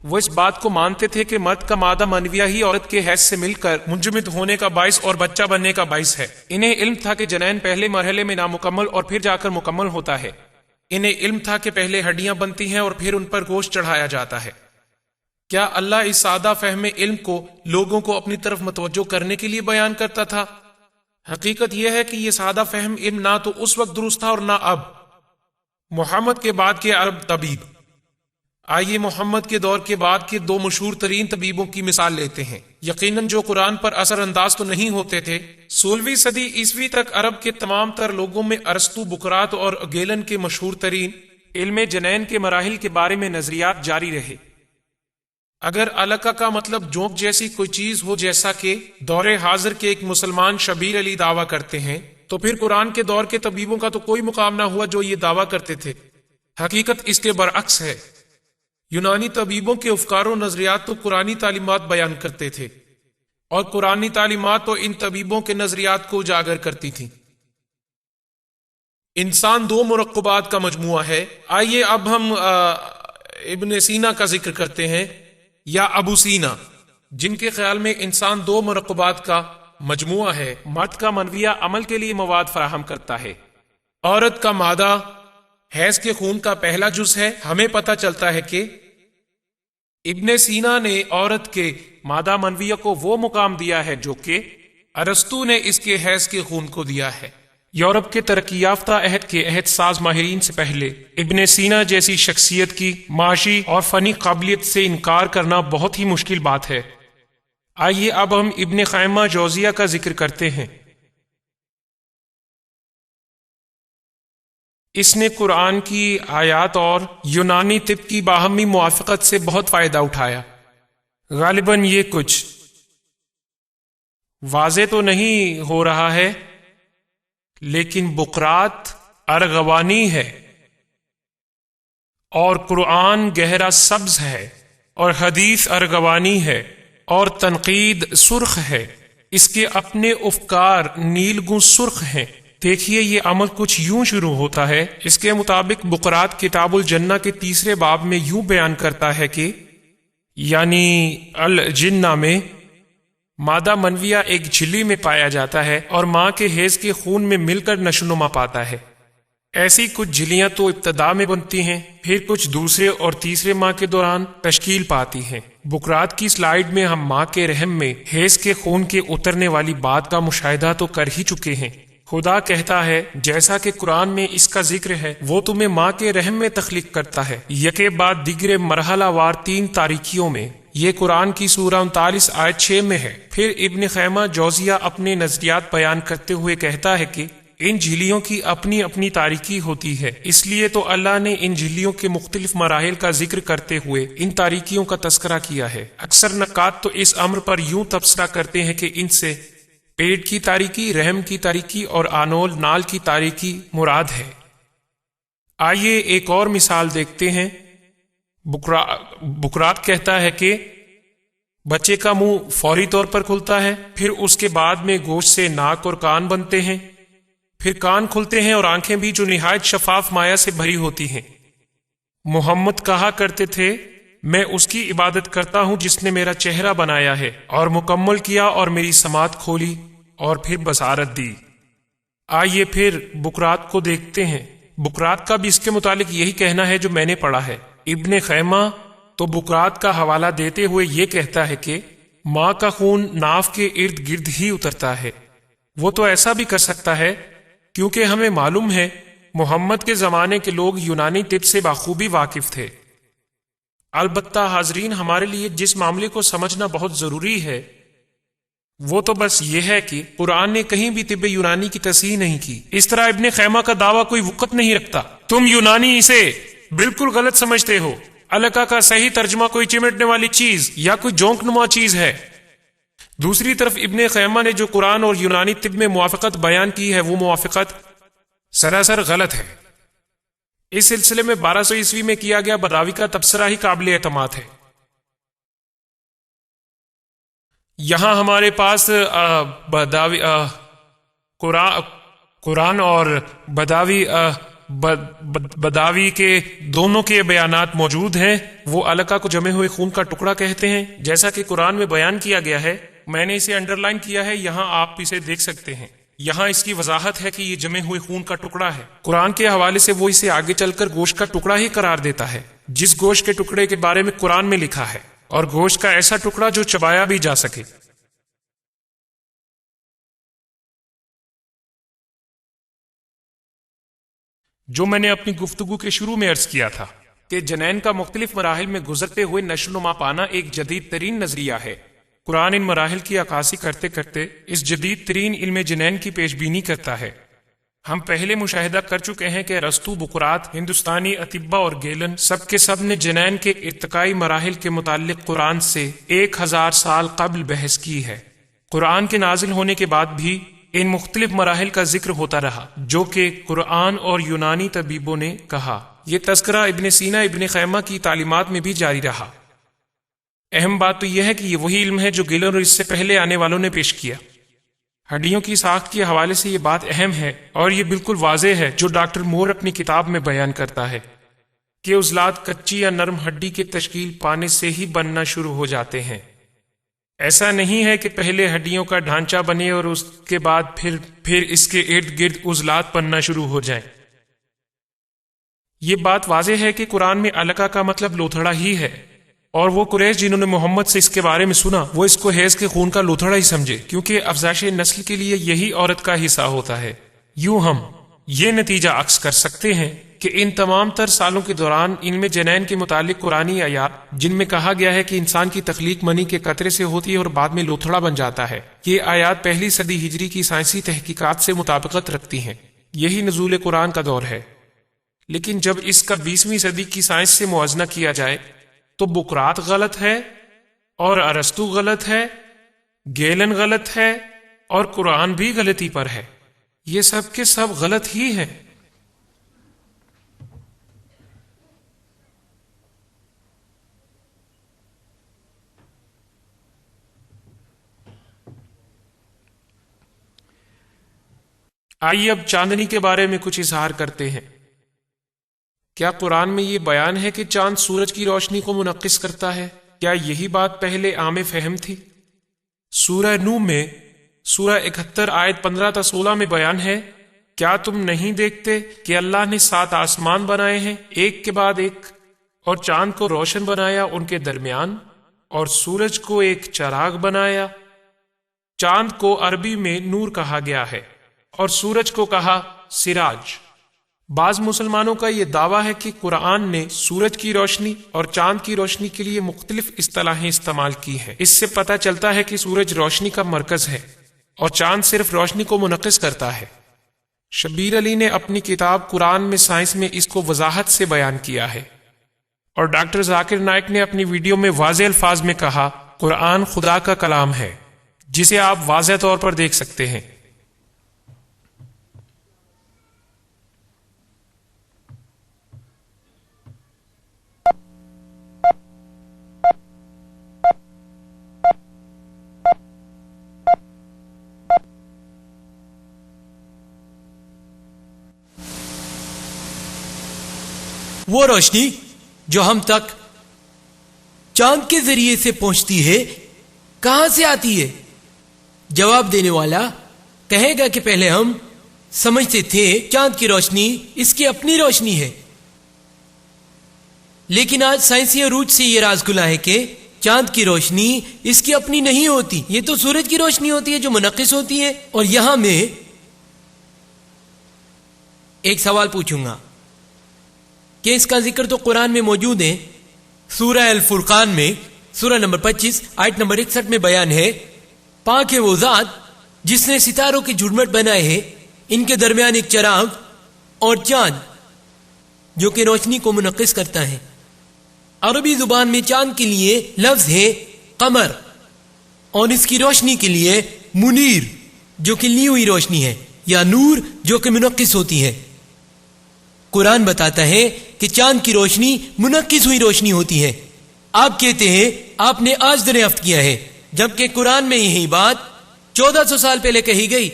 وہ اس بات کو مانتے تھے کہ مرد کا مادہ منویہ ہی عورت کے حیض سے مل کر منجمد ہونے کا باعث اور بچہ بننے کا باعث ہے۔ انہیں علم تھا کہ جنین پہلے مرحلے میں نامکمل اور پھر جا کر مکمل ہوتا ہے۔ انہیں علم تھا کہ پہلے ہڈیاں بنتی ہیں اور پھر ان پر گوشت چڑھایا جاتا ہے۔ کیا اللہ اس سادہ فہم علم کو لوگوں کو اپنی طرف متوجہ کرنے کے لیے بیان کرتا تھا؟ حقیقت یہ ہے کہ یہ سادہ فہم علم نہ تو اس وقت درست تھا اور نہ اب۔ محمد کے بعد کے عرب طبیب، آئیے محمد کے دور کے بعد کے دو مشہور ترین طبیبوں کی مثال لیتے ہیں، یقیناً جو قرآن پر اثر انداز تو نہیں ہوتے تھے۔ 16ویں صدی عیسوی تک عرب کے تمام تر لوگوں میں ارسطو، بقراط اور گیلن کے مشہور ترین علم جنین کے مراحل کے بارے میں نظریات جاری رہے۔ اگر علقہ کا مطلب جونک جیسی کوئی چیز ہو جیسا کہ دور حاضر کے ایک مسلمان شبیر علی دعویٰ کرتے ہیں، تو پھر قرآن کے دور کے طبیبوں کا تو کوئی مقام نہ ہوا جو یہ دعویٰ کرتے تھے۔ حقیقت اس کے برعکس ہے۔ یونانی طبیبوں کے افکار و نظریات تو قرآنی تعلیمات بیان کرتے تھے، اور قرآنی تعلیمات تو ان طبیبوں کے نظریات کو اجاگر کرتی تھیں۔ انسان دو مرکبات کا مجموعہ ہے۔ آئیے اب ہم ابن سینا کا ذکر کرتے ہیں، یا ابو سینا، جن کے خیال میں انسان دو مرکبات کا مجموعہ ہے۔ مرد کا منویہ عمل کے لیے مواد فراہم کرتا ہے، عورت کا مادہ حیض کے خون کا پہلا جز ہے۔ ہمیں پتہ چلتا ہے کہ ابن سینا نے عورت کے مادہ منویہ کو وہ مقام دیا ہے جو کہ ارسطو نے اس کے حیض کے خون کو دیا ہے۔ یورپ کے ترقی یافتہ عہد کے عہد ساز ماہرین سے پہلے ابن سینا جیسی شخصیت کی معاشی اور فنی قابلیت سے انکار کرنا بہت ہی مشکل بات ہے۔ آئیے اب ہم ابن خیمہ جوزیہ کا ذکر کرتے ہیں۔ اس نے قرآن کی آیات اور یونانی طب کی باہمی موافقت سے بہت فائدہ اٹھایا۔ غالباً یہ کچھ واضح تو نہیں ہو رہا ہے، لیکن بقراط ارغوانی ہے، اور قرآن گہرا سبز ہے، اور حدیث ارغوانی ہے، اور تنقید سرخ ہے۔ اس کے اپنے افکار نیلگوں سرخ ہیں۔ دیکھیے یہ عمل کچھ یوں شروع ہوتا ہے۔ اس کے مطابق بقراط کتاب الجنہ کے 3 باب میں یوں بیان کرتا ہے کہ یعنی الجنہ میں مادہ منویہ ایک جھلی میں پایا جاتا ہے اور ماں کے حیض کے خون میں مل کر نشوونما پاتا ہے۔ ایسی کچھ جھلیاں تو ابتدا میں بنتی ہیں، پھر کچھ دوسرے اور تیسرے ماہ کے دوران تشکیل پاتی ہیں۔ بقراط کی سلائیڈ میں ہم ماں کے رحم میں حیض کے خون کے اترنے والی بات کا مشاہدہ تو کر ہی چکے ہیں۔ خدا کہتا ہے جیسا کہ قرآن میں اس کا ذکر ہے، وہ تمہیں ماں کے رحم میں تخلیق کرتا ہے۔ یکے بعد دیگرے مرحلہ وار 3 تاریکیوں میں۔ یہ قرآن کی سورہ 39 آیت 6 میں ہے۔ پھر ابن خیمہ جوزیہ اپنے نظریات بیان کرتے ہوئے کہتا ہے کہ ان جھلیوں کی اپنی اپنی تاریکی ہوتی ہے، اس لیے تو اللہ نے ان جھلیوں کے مختلف مراحل کا ذکر کرتے ہوئے ان تاریکیوں کا تذکرہ کیا ہے۔ اکثر نقاد تو اس امر پر یوں تبصرہ کرتے ہیں کہ ان سے پیٹ کی تاریکی، رحم کی تاریکی اور آنول نال کی تاریکی مراد ہے۔ آئیے ایک اور مثال دیکھتے ہیں۔ بقراط کہتا ہے کہ بچے کا منہ فوری طور پر کھلتا ہے، پھر اس کے بعد میں گوشت سے ناک اور کان بنتے ہیں، پھر کان کھلتے ہیں اور آنکھیں بھی جو نہایت شفاف مائع سے بھری ہوتی ہیں۔ محمد کہا کرتے تھے میں اس کی عبادت کرتا ہوں جس نے میرا چہرہ بنایا ہے اور مکمل کیا اور میری سماعت کھولی اور پھر بصارت دی۔ آئیے پھر بکرات کو دیکھتے ہیں۔ بکرات کا بھی اس کے متعلق یہی کہنا ہے جو میں نے پڑھا ہے۔ ابن خیمہ تو بکرات کا حوالہ دیتے ہوئے یہ کہتا ہے کہ ماں کا خون ناف کے ارد گرد ہی اترتا ہے۔ وہ تو ایسا بھی کر سکتا ہے کیونکہ ہمیں معلوم ہے محمد کے زمانے کے لوگ یونانی طب سے بخوبی واقف تھے۔ البتہ حاضرین، ہمارے لیے جس معاملے کو سمجھنا بہت ضروری ہے وہ تو بس یہ ہے کہ قرآن نے کہیں بھی طب یونانی کی تصحیح نہیں کی۔ اس طرح ابن خیمہ کا دعویٰ کوئی وقت نہیں رکھتا۔ تم یونانی اسے بالکل غلط سمجھتے ہو۔ علقہ کا صحیح ترجمہ کوئی چمٹنے والی چیز یا کوئی جونک نما چیز ہے۔ دوسری طرف ابن خیمہ نے جو قرآن اور یونانی طب میں موافقت بیان کی ہے وہ موافقت سراسر غلط ہے۔ اس سلسلے میں 1200 عیسوی میں کیا گیا بداوی کا تبصرہ ہی قابل اعتماد ہے۔ یہاں ہمارے پاس قرآن اور بداوی کے دونوں کے بیانات موجود ہیں۔ وہ علقہ کو جمے ہوئے خون کا ٹکڑا کہتے ہیں جیسا کہ قرآن میں بیان کیا گیا ہے۔ میں نے اسے انڈر لائن کیا ہے، یہاں آپ اسے دیکھ سکتے ہیں۔ یہاں اس کی وضاحت ہے کہ یہ جمے ہوئے خون کا ٹکڑا ہے۔ قرآن کے حوالے سے وہ اسے آگے چل کر گوشت کا ٹکڑا ہی قرار دیتا ہے، جس گوشت کے ٹکڑے کے بارے میں قرآن میں لکھا ہے، اور گوشت کا ایسا ٹکڑا جو چبایا بھی جا سکے۔ جو میں نے اپنی گفتگو کے شروع میں عرض کیا تھا کہ جنین کا مختلف مراحل میں گزرتے ہوئے نشو و نما پانا ایک جدید ترین نظریہ ہے۔ قرآن ان مراحل کی عکاسی کرتے کرتے اس جدید ترین علم جنین کی پیش بینی کرتا ہے۔ ہم پہلے مشاہدہ کر چکے ہیں کہ ارسطو، بقراط، ہندوستانی اطباء اور گیلن سب کے سب نے جنین کے ارتقائی مراحل کے متعلق قرآن سے 1000 سال قبل بحث کی ہے۔ قرآن کے نازل ہونے کے بعد بھی ان مختلف مراحل کا ذکر ہوتا رہا جو کہ قرآن اور یونانی طبیبوں نے کہا۔ یہ تذکرہ ابن سینا، ابن خیمہ کی تعلیمات میں بھی جاری رہا۔ اہم بات تو یہ ہے کہ یہ وہی علم ہے جو گیلن اور اس سے پہلے آنے والوں نے پیش کیا۔ ہڈیوں کی ساخت کے حوالے سے یہ بات اہم ہے اور یہ بالکل واضح ہے جو ڈاکٹر مور اپنی کتاب میں بیان کرتا ہے کہ عضلات کچی یا نرم ہڈی کی تشکیل پانے سے ہی بننا شروع ہو جاتے ہیں۔ ایسا نہیں ہے کہ پہلے ہڈیوں کا ڈھانچہ بنے اور اس کے بعد پھر اس کے ارد گرد عضلات بننا شروع ہو جائیں۔ یہ بات واضح ہے کہ قرآن میں علقہ کا مطلب لوتھڑا ہی ہے، اور وہ قریش جنہوں نے محمد سے اس کے بارے میں سنا وہ اس کو حیض کے خون کا لوتھڑا ہی سمجھے، کیونکہ افزائش نسل کے لیے یہی عورت کا حصہ ہوتا ہے۔ یوں ہم یہ نتیجہ عکس کر سکتے ہیں کہ ان تمام تر سالوں کے دوران علم جنین کے متعلق قرآنی آیات جن میں کہا گیا ہے کہ انسان کی تخلیق منی کے قطرے سے ہوتی ہے اور بعد میں لوتھڑا بن جاتا ہے، یہ آیات پہلی صدی ہجری کی سائنسی تحقیقات سے مطابقت رکھتی ہیں۔ یہی نزول قرآن کا دور ہے۔ لیکن جب اس کا 20ویں صدی کی سائنس سے موازنہ کیا جائے تو بقراط غلط ہے اور ارسطو غلط ہے، گیلن غلط ہے اور قرآن بھی غلطی پر ہے۔ یہ سب کے سب غلط ہی ہیں۔ آئیے اب چاندنی کے بارے میں کچھ اظہار کرتے ہیں۔ کیا قرآن میں یہ بیان ہے کہ چاند سورج کی روشنی کو منعکس کرتا ہے؟ کیا یہی بات پہلے عام فہم تھی؟ سورہ نوح میں سورہ 71 آیت 15 تا 16 میں بیان ہے، کیا تم نہیں دیکھتے کہ اللہ نے 7 آسمان بنائے ہیں ایک کے بعد ایک، اور چاند کو روشن بنایا ان کے درمیان، اور سورج کو ایک چراغ بنایا۔ چاند کو عربی میں نور کہا گیا ہے اور سورج کو کہا سراج۔ بعض مسلمانوں کا یہ دعویٰ ہے کہ قرآن نے سورج کی روشنی اور چاند کی روشنی کے لیے مختلف اصطلاحیں استعمال کی ہیں۔ اس سے پتہ چلتا ہے کہ سورج روشنی کا مرکز ہے اور چاند صرف روشنی کو منعکس کرتا ہے۔ شبیر علی نے اپنی کتاب قرآن میں سائنس میں اس کو وضاحت سے بیان کیا ہے، اور ڈاکٹر ذاکر نائک نے اپنی ویڈیو میں واضح الفاظ میں کہا قرآن خدا کا کلام ہے، جسے آپ واضح طور پر دیکھ سکتے ہیں۔ وہ روشنی جو ہم تک چاند کے ذریعے سے پہنچتی ہے کہاں سے آتی ہے؟ جواب دینے والا کہے گا کہ پہلے ہم سمجھتے تھے چاند کی روشنی اس کی اپنی روشنی ہے، لیکن آج سائنسی عروج سے یہ راز کھلا ہے کہ چاند کی روشنی اس کی اپنی نہیں ہوتی، یہ تو سورج کی روشنی ہوتی ہے جو منعکس ہوتی ہے۔ اور یہاں میں ایک سوال پوچھوں گا کہ اس کا ذکر تو قرآن میں موجود ہے، سورہ الفرقان میں سورہ نمبر 25 آیت نمبر 61 میں بیان ہے، پاک ہے وہ ذات جس نے ستاروں کے جھرمٹ بنائے ہیں، ان کے درمیان ایک چراغ اور چاند جو کہ روشنی کو منعکس کرتا ہے۔ عربی زبان میں چاند کے لیے لفظ ہے قمر، اور اس کی روشنی کے لیے منیر جو کہ لی ہوئی روشنی ہے، یا نور جو کہ منعکس ہوتی ہے۔ قرآن بتاتا ہے کہ چاند کی روشنی منعکس ہوئی روشنی ہوتی ہے، آپ کہتے ہیں آپ نے آج دریافت کیا ہے، جبکہ قرآن میں یہی بات 1400 سال پہلے کہی گئی۔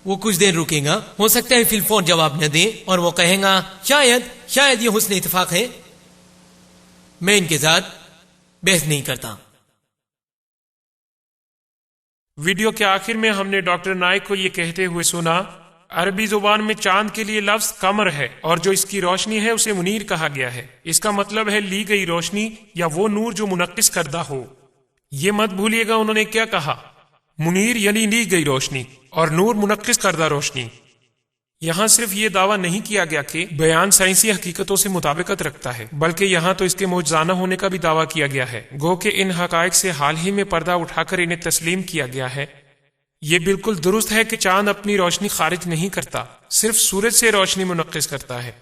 وہ کچھ دیر رکے گا، ہو سکتا ہے فی الفور جواب نہ دیں، اور وہ کہیں گا شاید یہ حسن اتفاق ہے، میں ان کے ساتھ بحث نہیں کرتا۔ ویڈیو کے آخر میں ہم نے ڈاکٹر نائک کو یہ کہتے ہوئے سنا، عربی زبان میں چاند کے لیے لفظ قمر ہے، اور جو اس کی روشنی ہے اسے منیر کہا گیا ہے۔ اس کا مطلب ہے لی گئی روشنی یا وہ نور جو منعکس کردہ ہو۔ یہ مت بھولیے گا انہوں نے کیا کہا، منیر یعنی لی گئی روشنی اور نور منعکس کردہ روشنی۔ یہاں صرف یہ دعویٰ نہیں کیا گیا کہ بیان سائنسی حقیقتوں سے مطابقت رکھتا ہے، بلکہ یہاں تو اس کے معجزانہ ہونے کا بھی دعویٰ کیا گیا ہے، گو کہ ان حقائق سے حال ہی میں پردہ اٹھا کر انہیں تسلیم کیا گیا ہے۔ یہ بالکل درست ہے کہ چاند اپنی روشنی خارج نہیں کرتا، صرف سورج سے روشنی منعکس کرتا ہے،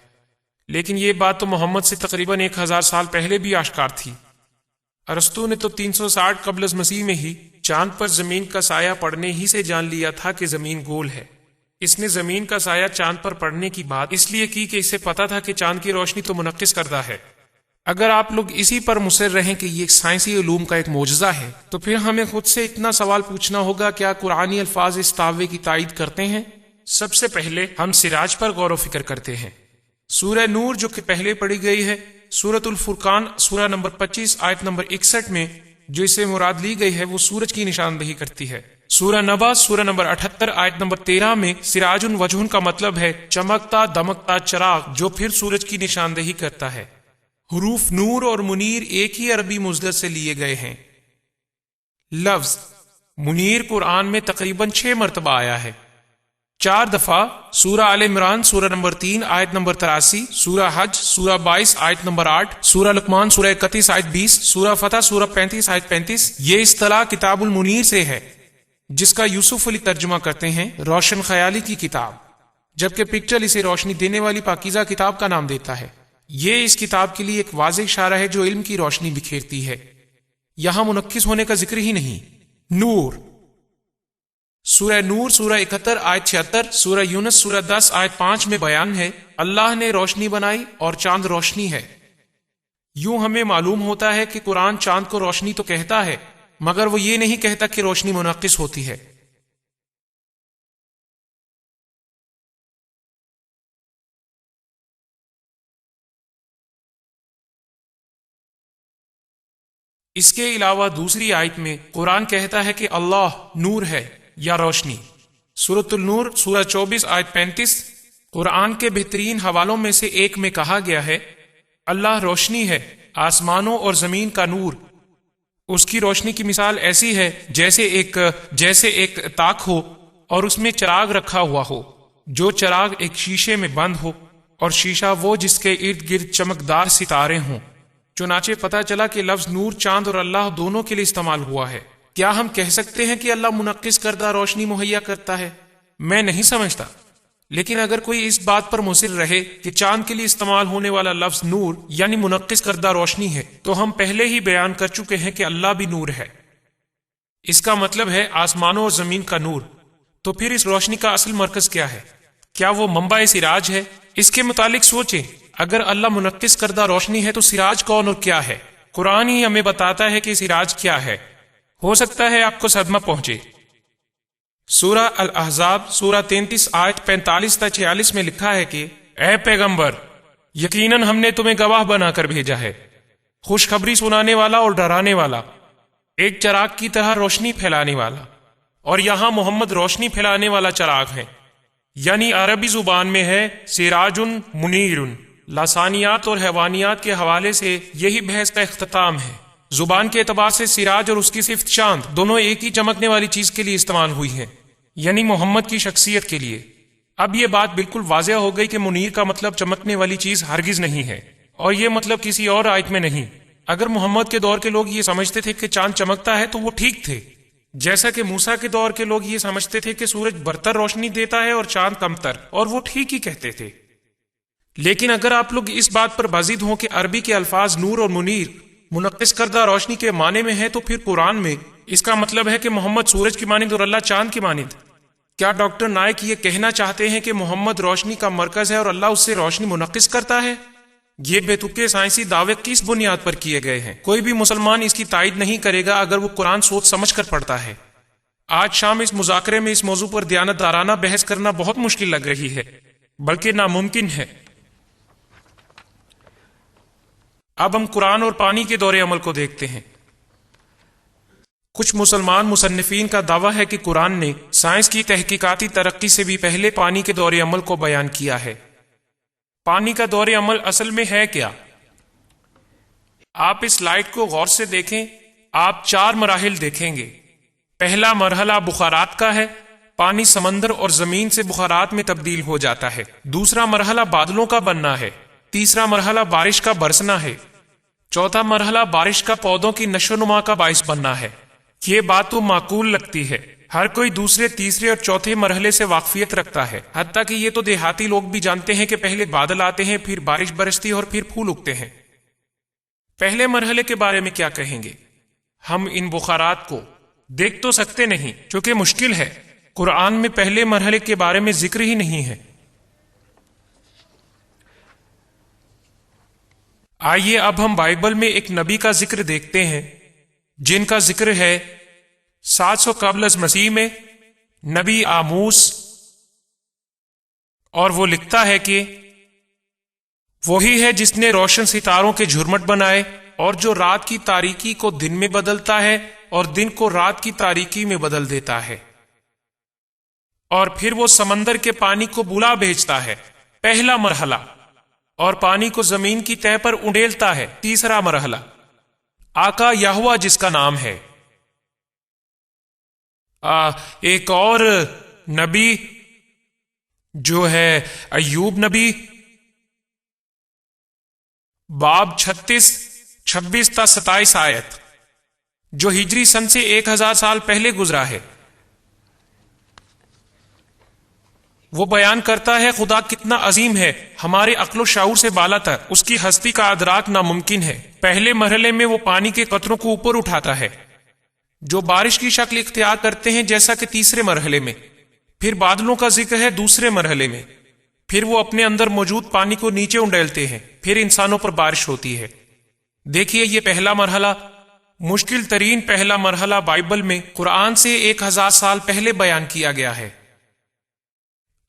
لیکن یہ بات تو محمد سے تقریباً 1000 سال پہلے بھی آشکار تھی۔ ارسطو نے تو 360 قبل از مسیح میں ہی چاند پر زمین کا سایہ پڑنے ہی سے جان لیا تھا کہ زمین گول ہے۔ اس نے زمین کا سایہ چاند پر پڑنے کی بات اس لیے کی کہ اسے پتا تھا کہ چاند کی روشنی تو منعکس کردہ ہے۔ اگر آپ لوگ اسی پر مصر رہیں کہ یہ ایک سائنسی علوم کا ایک معجزہ ہے، تو پھر ہمیں خود سے اتنا سوال پوچھنا ہوگا، کیا قرآنی الفاظ اس دعوے کی تائید کرتے ہیں؟ سب سے پہلے ہم سراج پر غور و فکر کرتے ہیں۔ سورہ نور جو کہ پہلے پڑھی گئی ہے، سورۃ الفرقان سورہ نمبر 25 آیت نمبر 61 میں جو اسے مراد لی گئی ہے وہ سورج کی نشاندہی کرتی ہے۔ سورہ نبا سورہ نمبر 78 آیت نمبر 13 میں سراج وجہن کا مطلب ہے چمکتا دمکتا چراغ جو پھر سورج کی نشاندہی کرتا ہے۔ حروف نور اور منیر ایک ہی عربی مصدر سے لیے گئے ہیں۔ لفظ منیر قرآن میں تقریباً 6 مرتبہ آیا ہے، 4 دفعہ سورہ آل عمران سورہ نمبر 3 آیت نمبر 83، سورہ حج سورہ 22 آیت نمبر 8، سورہ لقمان سورہ 31 آیت 20، سورہ فتح سورہ 35 آیت 35۔ یہ اصطلاح کتاب المنیر سے ہے، جس کا یوسف علی ترجمہ کرتے ہیں روشن خیالی کی کتاب، جبکہ پکچر اسے روشنی دینے والی پاکیزہ کتاب کا نام دیتا ہے۔ یہ اس کتاب کے لیے ایک واضح اشارہ ہے جو علم کی روشنی بکھیرتی ہے، یہاں منعکس ہونے کا ذکر ہی نہیں۔ نور سورہ نور سورہ 71 آیت 76، سورہ یونس سورہ 10 آیت 5 میں بیان ہے اللہ نے روشنی بنائی اور چاند روشنی ہے۔ یوں ہمیں معلوم ہوتا ہے کہ قرآن چاند کو روشنی تو کہتا ہے، مگر وہ یہ نہیں کہتا کہ روشنی منعکس ہوتی ہے۔ اس کے علاوہ دوسری آیت میں قرآن کہتا ہے کہ اللہ نور ہے یا روشنی۔ سورۃ النور سورہ 24 آیت 35 قرآن کے بہترین حوالوں میں سے ایک میں کہا گیا ہے اللہ روشنی ہے، آسمانوں اور زمین کا نور۔ اس کی روشنی کی مثال ایسی ہے جیسے ایک تاک ہو اور اس میں چراغ رکھا ہوا ہو، جو چراغ ایک شیشے میں بند ہو، اور شیشہ وہ جس کے ارد گرد چمکدار ستارے ہوں۔ چنانچہ پتہ چلا کہ لفظ نور چاند اور اللہ دونوں کے لیے استعمال ہوا ہے۔ کیا ہم کہہ سکتے ہیں کہ اللہ منعکس کردہ روشنی مہیا کرتا ہے؟ میں نہیں سمجھتا، لیکن اگر کوئی اس بات پر مصر رہے کہ چاند کے لیے استعمال ہونے والا لفظ نور یعنی منعکس کردہ روشنی ہے، تو ہم پہلے ہی بیان کر چکے ہیں کہ اللہ بھی نور ہے۔ اس کا مطلب ہے آسمانوں اور زمین کا نور۔ تو پھر اس روشنی کا اصل مرکز کیا ہے؟ کیا وہ منبع سراج ہے؟ اس کے متعلق سوچیں، اگر اللہ منعکس کردہ روشنی ہے تو سراج کون اور کیا ہے؟ قرآن ہی ہمیں بتاتا ہے کہ سراج کیا ہے۔ ہو سکتا ہے آپ کو صدمہ پہنچے۔ سورہ الاحزاب سورہ 33 آیت 45 تا 46 میں لکھا ہے کہ اے پیغمبر، یقیناً ہم نے تمہیں گواہ بنا کر بھیجا ہے، خوشخبری سنانے والا اور ڈرانے والا، ایک چراغ کی طرح روشنی پھیلانے والا، اور یہاں محمد روشنی پھیلانے والا چراغ ہے، یعنی عربی زبان میں ہے سراج منیر۔ لسانیات اور حیوانیات کے حوالے سے یہی بحث کا اختتام ہے۔ زبان کے اعتبار سے سراج اور اس کی صفت چاند دونوں ایک ہی چمکنے والی چیز کے لیے استعمال ہوئی ہیں، یعنی محمد کی شخصیت کے لیے۔ اب یہ بات بالکل واضح ہو گئی کہ منیر کا مطلب چمکنے والی چیز ہرگز نہیں ہے، اور یہ مطلب کسی اور آیت میں نہیں۔ اگر محمد کے دور کے لوگ یہ سمجھتے تھے کہ چاند چمکتا ہے تو وہ ٹھیک تھے، جیسا کہ موسیٰ کے دور کے لوگ یہ سمجھتے تھے کہ سورج برتر روشنی دیتا ہے اور چاند کمتر، اور وہ ٹھیک ہی کہتے تھے۔ لیکن اگر آپ لوگ اس بات پر بازید ہوں کہ عربی کے الفاظ نور اور منیر منقص کردہ روشنی کے معنی میں ہے، تو پھر قرآن میں اس کا مطلب ہے کہ محمد سورج کی مانند اور اللہ چاند کی مانند۔ کیا ڈاکٹر نائک یہ کہنا چاہتے ہیں کہ محمد روشنی کا مرکز ہے اور اللہ اس سے روشنی منقص کرتا ہے؟ یہ بے تکے سائنسی دعوے کس بنیاد پر کیے گئے ہیں؟ کوئی بھی مسلمان اس کی تائید نہیں کرے گا اگر وہ قرآن سوچ سمجھ کر پڑھتا ہے۔ آج شام اس مذاکرے میں اس موضوع پر دیانت دارانہ بحث کرنا بہت مشکل لگ رہی ہے، بلکہ ناممکن ہے۔ اب ہم قرآن اور پانی کے دور عمل کو دیکھتے ہیں۔ کچھ مسلمان مصنفین کا دعویٰ ہے کہ قرآن نے سائنس کی تحقیقاتی ترقی سے بھی پہلے پانی کے دور عمل کو بیان کیا ہے۔ پانی کا دور عمل اصل میں ہے کیا؟ آپ اس سلائیڈ کو غور سے دیکھیں، آپ 4 مراحل دیکھیں گے۔ پہلا مرحلہ بخارات کا ہے، پانی سمندر اور زمین سے بخارات میں تبدیل ہو جاتا ہے۔ دوسرا مرحلہ بادلوں کا بننا ہے۔ تیسرا مرحلہ بارش کا برسنا ہے۔ چوتھا مرحلہ بارش کا پودوں کی نشو و نما کا باعث بننا ہے۔ یہ بات تو معقول لگتی ہے، ہر کوئی دوسرے، تیسرے اور چوتھے مرحلے سے واقفیت رکھتا ہے، حتیٰ کہ یہ تو دیہاتی لوگ بھی جانتے ہیں کہ پہلے بادل آتے ہیں، پھر بارش برستی ہے اور پھر پھول اگتے ہیں۔ پہلے مرحلے کے بارے میں کیا کہیں گے؟ ہم ان بخارات کو دیکھ تو سکتے نہیں، چونکہ مشکل ہے، قرآن میں پہلے مرحلے کے بارے میں ذکر ہی نہیں ہے۔ آئیے اب ہم بائبل میں ایک نبی کا ذکر دیکھتے ہیں جن کا ذکر ہے 700 قبل از مسیح میں، نبی آموس، اور وہ لکھتا ہے کہ وہی ہے جس نے روشن ستاروں کے جھرمٹ بنائے، اور جو رات کی تاریکی کو دن میں بدلتا ہے اور دن کو رات کی تاریکی میں بدل دیتا ہے، اور پھر وہ سمندر کے پانی کو بلا بھیجتا ہے، پہلا مرحلہ، اور پانی کو زمین کی تہہ پر انڈیلتا ہے، تیسرا مرحلہ۔ آقا یہوہ جس کا نام ہے۔ ایک اور نبی جو ہے ایوب نبی، باب 36 26 تا 27 آیت، جو ہجری سن سے 1000 سال پہلے گزرا ہے۔ وہ بیان کرتا ہے خدا کتنا عظیم ہے، ہمارے عقل و شعور سے بالا تر، اس کی ہستی کا ادراک ناممکن ہے۔ پہلے مرحلے میں وہ پانی کے قطروں کو اوپر اٹھاتا ہے جو بارش کی شکل اختیار کرتے ہیں، جیسا کہ تیسرے مرحلے میں۔ پھر بادلوں کا ذکر ہے دوسرے مرحلے میں۔ پھر وہ اپنے اندر موجود پانی کو نیچے انڈیلتے ہیں، پھر انسانوں پر بارش ہوتی ہے۔ دیکھیے یہ پہلا مرحلہ، مشکل ترین پہلا مرحلہ بائبل میں قرآن سے 1000 سال پہلے بیان کیا گیا ہے۔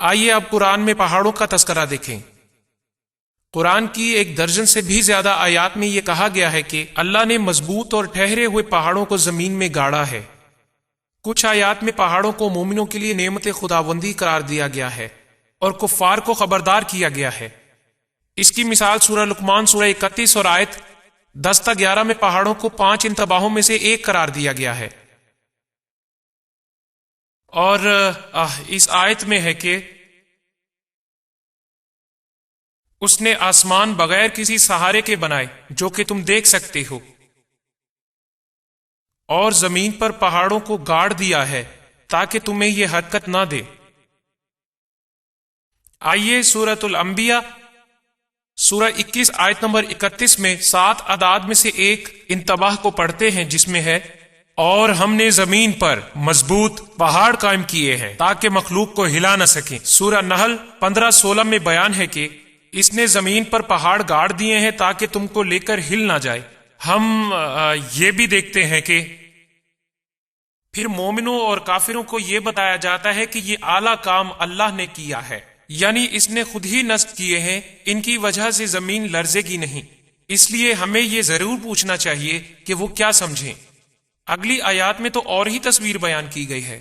آئیے اب قرآن میں پہاڑوں کا تذکرہ دیکھیں۔ قرآن کی 1 درجن سے بھی زیادہ آیات میں یہ کہا گیا ہے کہ اللہ نے مضبوط اور ٹھہرے ہوئے پہاڑوں کو زمین میں گاڑا ہے۔ کچھ آیات میں پہاڑوں کو مومنوں کے لیے نعمت خداوندی قرار دیا گیا ہے اور کفار کو خبردار کیا گیا ہے۔ اس کی مثال سورہ لقمان سورہ 31 اور آیت 10 تا 11 میں پہاڑوں کو 5 انتباہوں میں سے ایک قرار دیا گیا ہے۔ اور اس آیت میں ہے کہ اس نے آسمان بغیر کسی سہارے کے بنائے جو کہ تم دیکھ سکتے ہو، اور زمین پر پہاڑوں کو گاڑ دیا ہے تاکہ تمہیں یہ حرکت نہ دے۔ آئیے سورۃ الانبیاء سورہ 21 آیت نمبر 31 میں 7 اعداد میں سے ایک انتباہ کو پڑھتے ہیں، جس میں ہے اور ہم نے زمین پر مضبوط پہاڑ قائم کیے ہیں تاکہ مخلوق کو ہلا نہ سکیں۔ سورہ نحل 15-16 میں بیان ہے کہ اس نے زمین پر پہاڑ گاڑ دیے ہیں تاکہ تم کو لے کر ہل نہ جائے۔ ہم یہ بھی دیکھتے ہیں کہ پھر مومنوں اور کافروں کو یہ بتایا جاتا ہے کہ یہ اعلیٰ کام اللہ نے کیا ہے، یعنی اس نے خود ہی نصب کیے ہیں، ان کی وجہ سے زمین لرزے گی نہیں۔ اس لیے ہمیں یہ ضرور پوچھنا چاہیے کہ وہ کیا سمجھیں۔ اگلی آیات میں تو اور ہی تصویر بیان کی گئی ہے۔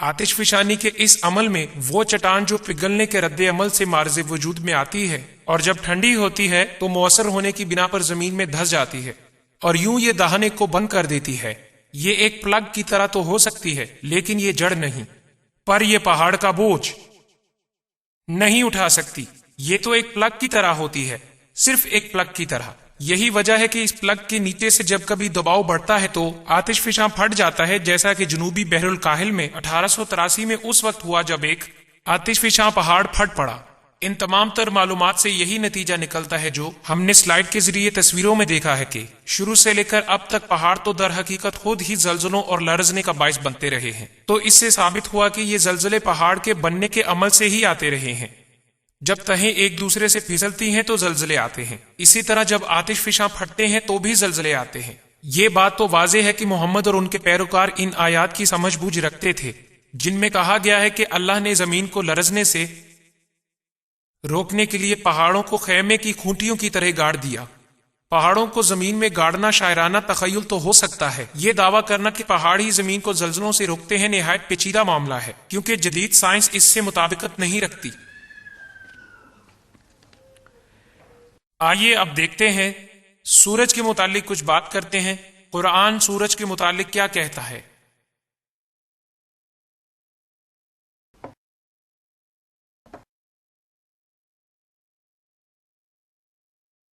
آتش فشانی کے اس عمل میں وہ چٹان جو پگھلنے کے رد عمل سے معرض وجود میں آتی ہے اور جب ٹھنڈی ہوتی ہے تو مؤثر ہونے کی بنا پر زمین میں دھس جاتی ہے اور یوں یہ دہنے کو بند کر دیتی ہے. یہ ایک پلگ کی طرح تو ہو سکتی ہے لیکن یہ جڑ نہیں، پر یہ پہاڑ کا بوجھ نہیں اٹھا سکتی. یہ تو ایک پلگ کی طرح ہوتی ہے، صرف ایک پلگ کی طرح. یہی وجہ ہے کہ اس پلگ کے نیچے سے جب کبھی دباؤ بڑھتا ہے تو آتش فشاں پھٹ جاتا ہے، جیسا کہ جنوبی بحر الکاہل میں 1883 میں اس وقت ہوا جب ایک آتش فشاں پہاڑ پھٹ پڑا. ان تمام تر معلومات سے یہی نتیجہ نکلتا ہے جو ہم نے سلائیڈ کے ذریعے تصویروں میں دیکھا ہے کہ شروع سے لے کر اب تک پہاڑ تو در حقیقت خود ہی زلزلوں اور لرزنے کا باعث بنتے رہے ہیں. تو اس سے ثابت ہوا کہ یہ زلزلے پہاڑ کے بننے کے عمل سے ہی آتے رہے ہیں. جب تہیں ایک دوسرے سے پھسلتی ہیں تو زلزلے آتے ہیں، اسی طرح جب آتش فشاں پھٹتے ہیں تو بھی زلزلے آتے ہیں. یہ بات تو واضح ہے کہ محمد اور ان کے پیروکار ان آیات کی سمجھ بوجھ رکھتے تھے جن میں کہا گیا ہے کہ اللہ نے زمین کو لرزنے سے روکنے کے لیے پہاڑوں کو خیمے کی کھونٹیوں کی طرح گاڑ دیا. پہاڑوں کو زمین میں گاڑنا شاعرانہ تخیل تو ہو سکتا ہے، یہ دعویٰ کرنا کہ پہاڑ ہی زمین کو زلزلوں سے روکتے ہیں نہایت پیچیدہ معاملہ ہے، کیونکہ جدید سائنس اس سے مطابقت نہیں رکھتی. آئیے اب دیکھتے ہیں سورج کے متعلق کچھ بات کرتے ہیں. قرآن سورج کے متعلق کیا کہتا ہے؟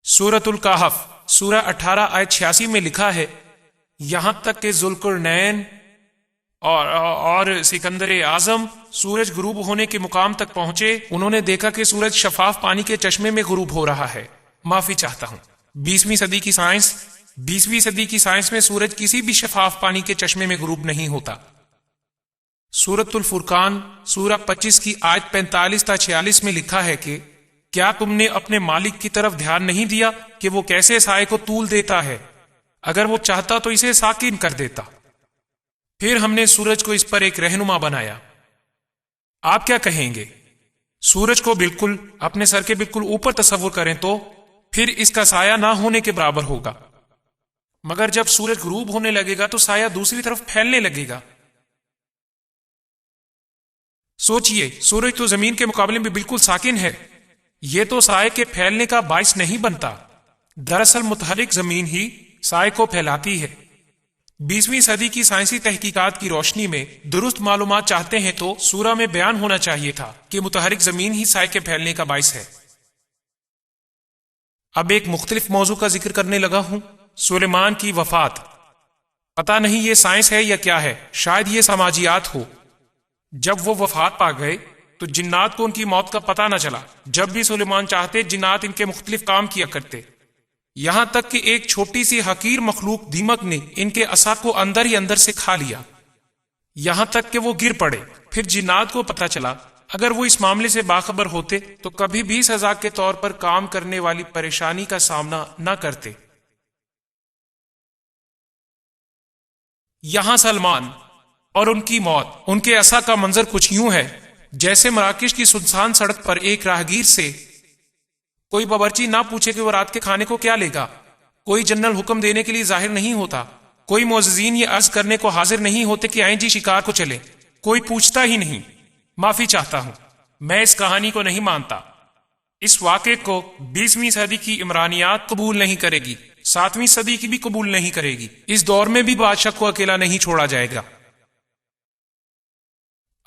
سورۃ الکہف سورہ 18 آیت 86 میں لکھا ہے، یہاں تک کہ ذوالقرنین اور سکندر اعظم سورج غروب ہونے کے مقام تک پہنچے. انہوں نے دیکھا کہ سورج شفاف پانی کے چشمے میں غروب ہو رہا ہے. معافی چاہتا ہوں، 20ویں صدی کی سائنس میں سورج کسی بھی شفاف پانی کے چشمے میں غروب نہیں ہوتا. سورۃ الفرقان سورہ 25 کی آیت 45 تا 46 میں لکھا ہے کہ کیا تم نے اپنے مالک کی طرف دھیان نہیں دیا کہ وہ کیسے سائے کو طول دیتا ہے؟ اگر وہ چاہتا تو اسے ساکن کر دیتا. پھر ہم نے سورج کو اس پر ایک رہنما بنایا. آپ کیا کہیں گے؟ سورج کو بالکل اپنے سر کے بالکل اوپر تصور کریں تو پھر اس کا سایہ نہ ہونے کے برابر ہوگا، مگر جب سورج غروب ہونے لگے گا تو سایہ دوسری طرف پھیلنے لگے گا. سوچئے، سورج تو زمین کے مقابلے میں بالکل ساکن ہے، یہ تو سائے کے پھیلنے کا باعث نہیں بنتا. دراصل متحرک زمین ہی سائے کو پھیلاتی ہے. 20ویں صدی کی سائنسی تحقیقات کی روشنی میں درست معلومات چاہتے ہیں تو سورہ میں بیان ہونا چاہیے تھا کہ متحرک زمین ہی سائے کے پھیلنے کا باعث ہے. اب ایک مختلف موضوع کا ذکر کرنے لگا ہوں، سلیمان کی وفات. پتہ نہیں یہ سائنس ہے یا کیا ہے، شاید یہ سماجیات ہو. جب وہ وفات پا گئے تو جنات کو ان کی موت کا پتہ نہ چلا. جب بھی سلیمان چاہتے جنات ان کے مختلف کام کیا کرتے، یہاں تک کہ ایک چھوٹی سی حقیر مخلوق دیمک نے ان کے عصا کو اندر ہی اندر سے کھا لیا، یہاں تک کہ وہ گر پڑے. پھر جنات کو پتہ چلا اگر وہ اس معاملے سے باخبر ہوتے تو کبھی بھی سزا کے طور پر کام کرنے والی پریشانی کا سامنا نہ کرتے. یہاں سلمان اور ان کی موت، ان کے عصا کا منظر کچھ یوں ہے جیسے مراکش کی سنسان سڑک پر ایک راہگیر سے کوئی باورچی نہ پوچھے کہ وہ رات کے کھانے کو کیا لے گا. کوئی جنرل حکم دینے کے لیے ظاہر نہیں ہوتا. کوئی معززین یہ عرض کرنے کو حاضر نہیں ہوتے کہ آئیں جی شکار کو چلے. کوئی پوچھتا ہی نہیں. معافی چاہتا ہوں، میں اس کہانی کو نہیں مانتا. اس واقعے کو 20ویں صدی کی عمرانیات قبول نہیں کرے گی، 7ویں صدی کی بھی قبول نہیں کرے گی. اس دور میں بھی بادشاہ کو اکیلا نہیں چھوڑا جائے گا.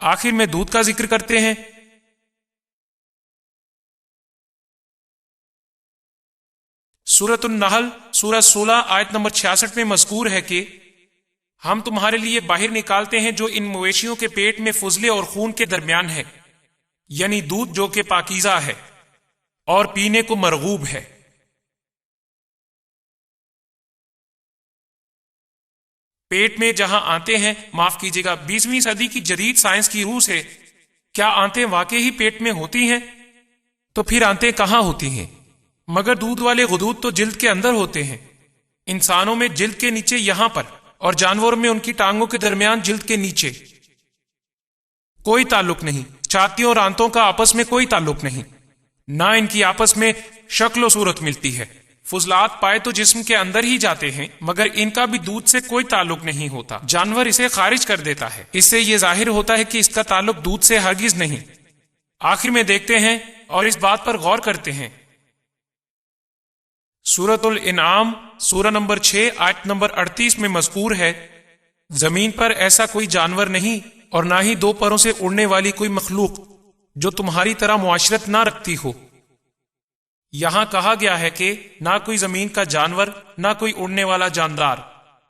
آخر میں دودھ کا ذکر کرتے ہیں. سورۃ النحل سورہ 16 آیت نمبر 66 میں مذکور ہے کہ ہم تمہارے لیے باہر نکالتے ہیں جو ان مویشیوں کے پیٹ میں فضلے اور خون کے درمیان ہے، یعنی دودھ جو کہ پاکیزہ ہے اور پینے کو مرغوب ہے. پیٹ میں جہاں آنتے ہیں، معاف کیجیے گا، 20ویں صدی کی جدید سائنس کی روح سے کیا آنتے واقعی ہی پیٹ میں ہوتی ہیں؟ تو پھر آنتے کہاں ہوتی ہیں؟ مگر دودھ والے غدود تو جلد کے اندر ہوتے ہیں. انسانوں میں جلد کے نیچے یہاں پر، اور جانوروں میں ان کی ٹانگوں کے درمیان جلد کے نیچے. کوئی تعلق نہیں. چھاتیوں اور آنتوں کا آپس میں کوئی تعلق نہیں، نہ ان کی آپس میں شکل و صورت ملتی ہے. فضلات پائے تو جسم کے اندر ہی جاتے ہیں، مگر ان کا بھی دودھ سے کوئی تعلق نہیں ہوتا، جانور اسے خارج کر دیتا ہے۔ اس سے یہ ظاہر ہوتا ہے کہ اس کا تعلق دودھ سے ہرگز نہیں۔ آخر میں دیکھتے ہیں اور اس بات پر غور کرتے ہیں۔ سورۃ الانعام سورہ نمبر 6 آیت نمبر 38 میں مذکور ہے، زمین پر ایسا کوئی جانور نہیں اور نہ ہی دو پروں سے اڑنے والی کوئی مخلوق جو تمہاری طرح معاشرت نہ رکھتی ہو۔ یہاں کہا گیا ہے کہ نہ کوئی زمین کا جانور، نہ کوئی اڑنے والا جاندار،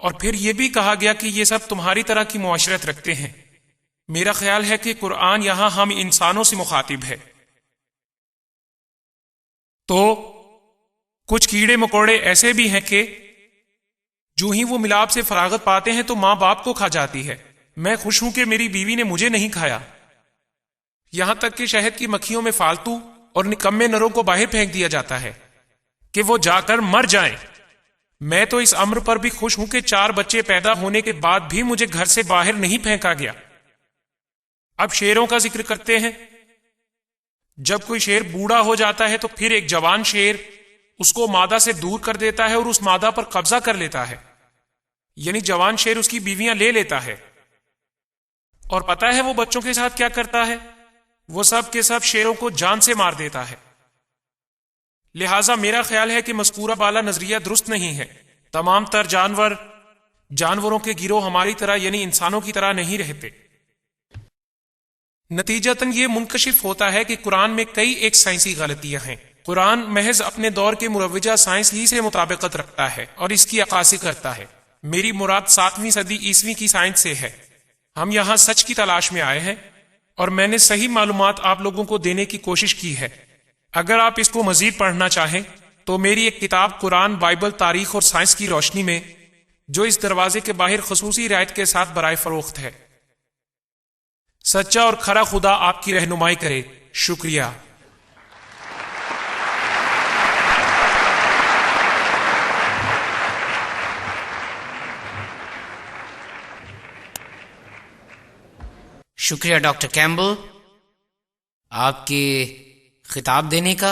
اور پھر یہ بھی کہا گیا کہ یہ سب تمہاری طرح کی معاشرت رکھتے ہیں۔ میرا خیال ہے کہ قرآن یہاں ہم انسانوں سے مخاطب ہے۔ تو کچھ کیڑے مکوڑے ایسے بھی ہیں کہ جو ہی وہ ملاب سے فراغت پاتے ہیں تو ماں باپ کو کھا جاتی ہے۔ میں خوش ہوں کہ میری بیوی نے مجھے نہیں کھایا۔ یہاں تک کہ شہد کی مکھیوں میں فالتو اور نکمے نروں کو باہر پھینک دیا جاتا ہے کہ وہ جا کر مر جائیں۔ میں تو اس امر پر بھی خوش ہوں کہ 4 بچے پیدا ہونے کے بعد بھی مجھے گھر سے باہر نہیں پھینکا گیا۔ اب شیروں کا ذکر کرتے ہیں۔ جب کوئی شیر بوڑھا ہو جاتا ہے تو پھر ایک جوان شیر اس کو مادہ سے دور کر دیتا ہے اور اس مادہ پر قبضہ کر لیتا ہے، یعنی جوان شیر اس کی بیویاں لے لیتا ہے۔ اور پتہ ہے وہ بچوں کے ساتھ کیا کرتا ہے؟ وہ سب کے سب شیروں کو جان سے مار دیتا ہے۔ لہٰذا میرا خیال ہے کہ مذکورہ بالا نظریہ درست نہیں ہے۔ تمام تر جانوروں کے گروہ ہماری طرح یعنی انسانوں کی طرح نہیں رہتے۔ نتیجتاً یہ منکشف ہوتا ہے کہ قرآن میں کئی ایک سائنسی غلطیاں ہیں۔ قرآن محض اپنے دور کے مروجہ سائنس ہی سے مطابقت رکھتا ہے اور اس کی عکاسی کرتا ہے۔ میری مراد 7ویں صدی عیسوی کی سائنس سے ہے۔ ہم یہاں سچ کی تلاش میں آئے ہیں اور میں نے صحیح معلومات آپ لوگوں کو دینے کی کوشش کی ہے۔ اگر آپ اس کو مزید پڑھنا چاہیں تو میری ایک کتاب قرآن، بائبل، تاریخ اور سائنس کی روشنی میں، جو اس دروازے کے باہر خصوصی رعایت کے ساتھ برائے فروخت ہے۔ سچا اور کھرا خدا آپ کی رہنمائی کرے۔ شکریہ۔ شکریہ ڈاکٹر کیمبل آپ کے خطاب دینے کا۔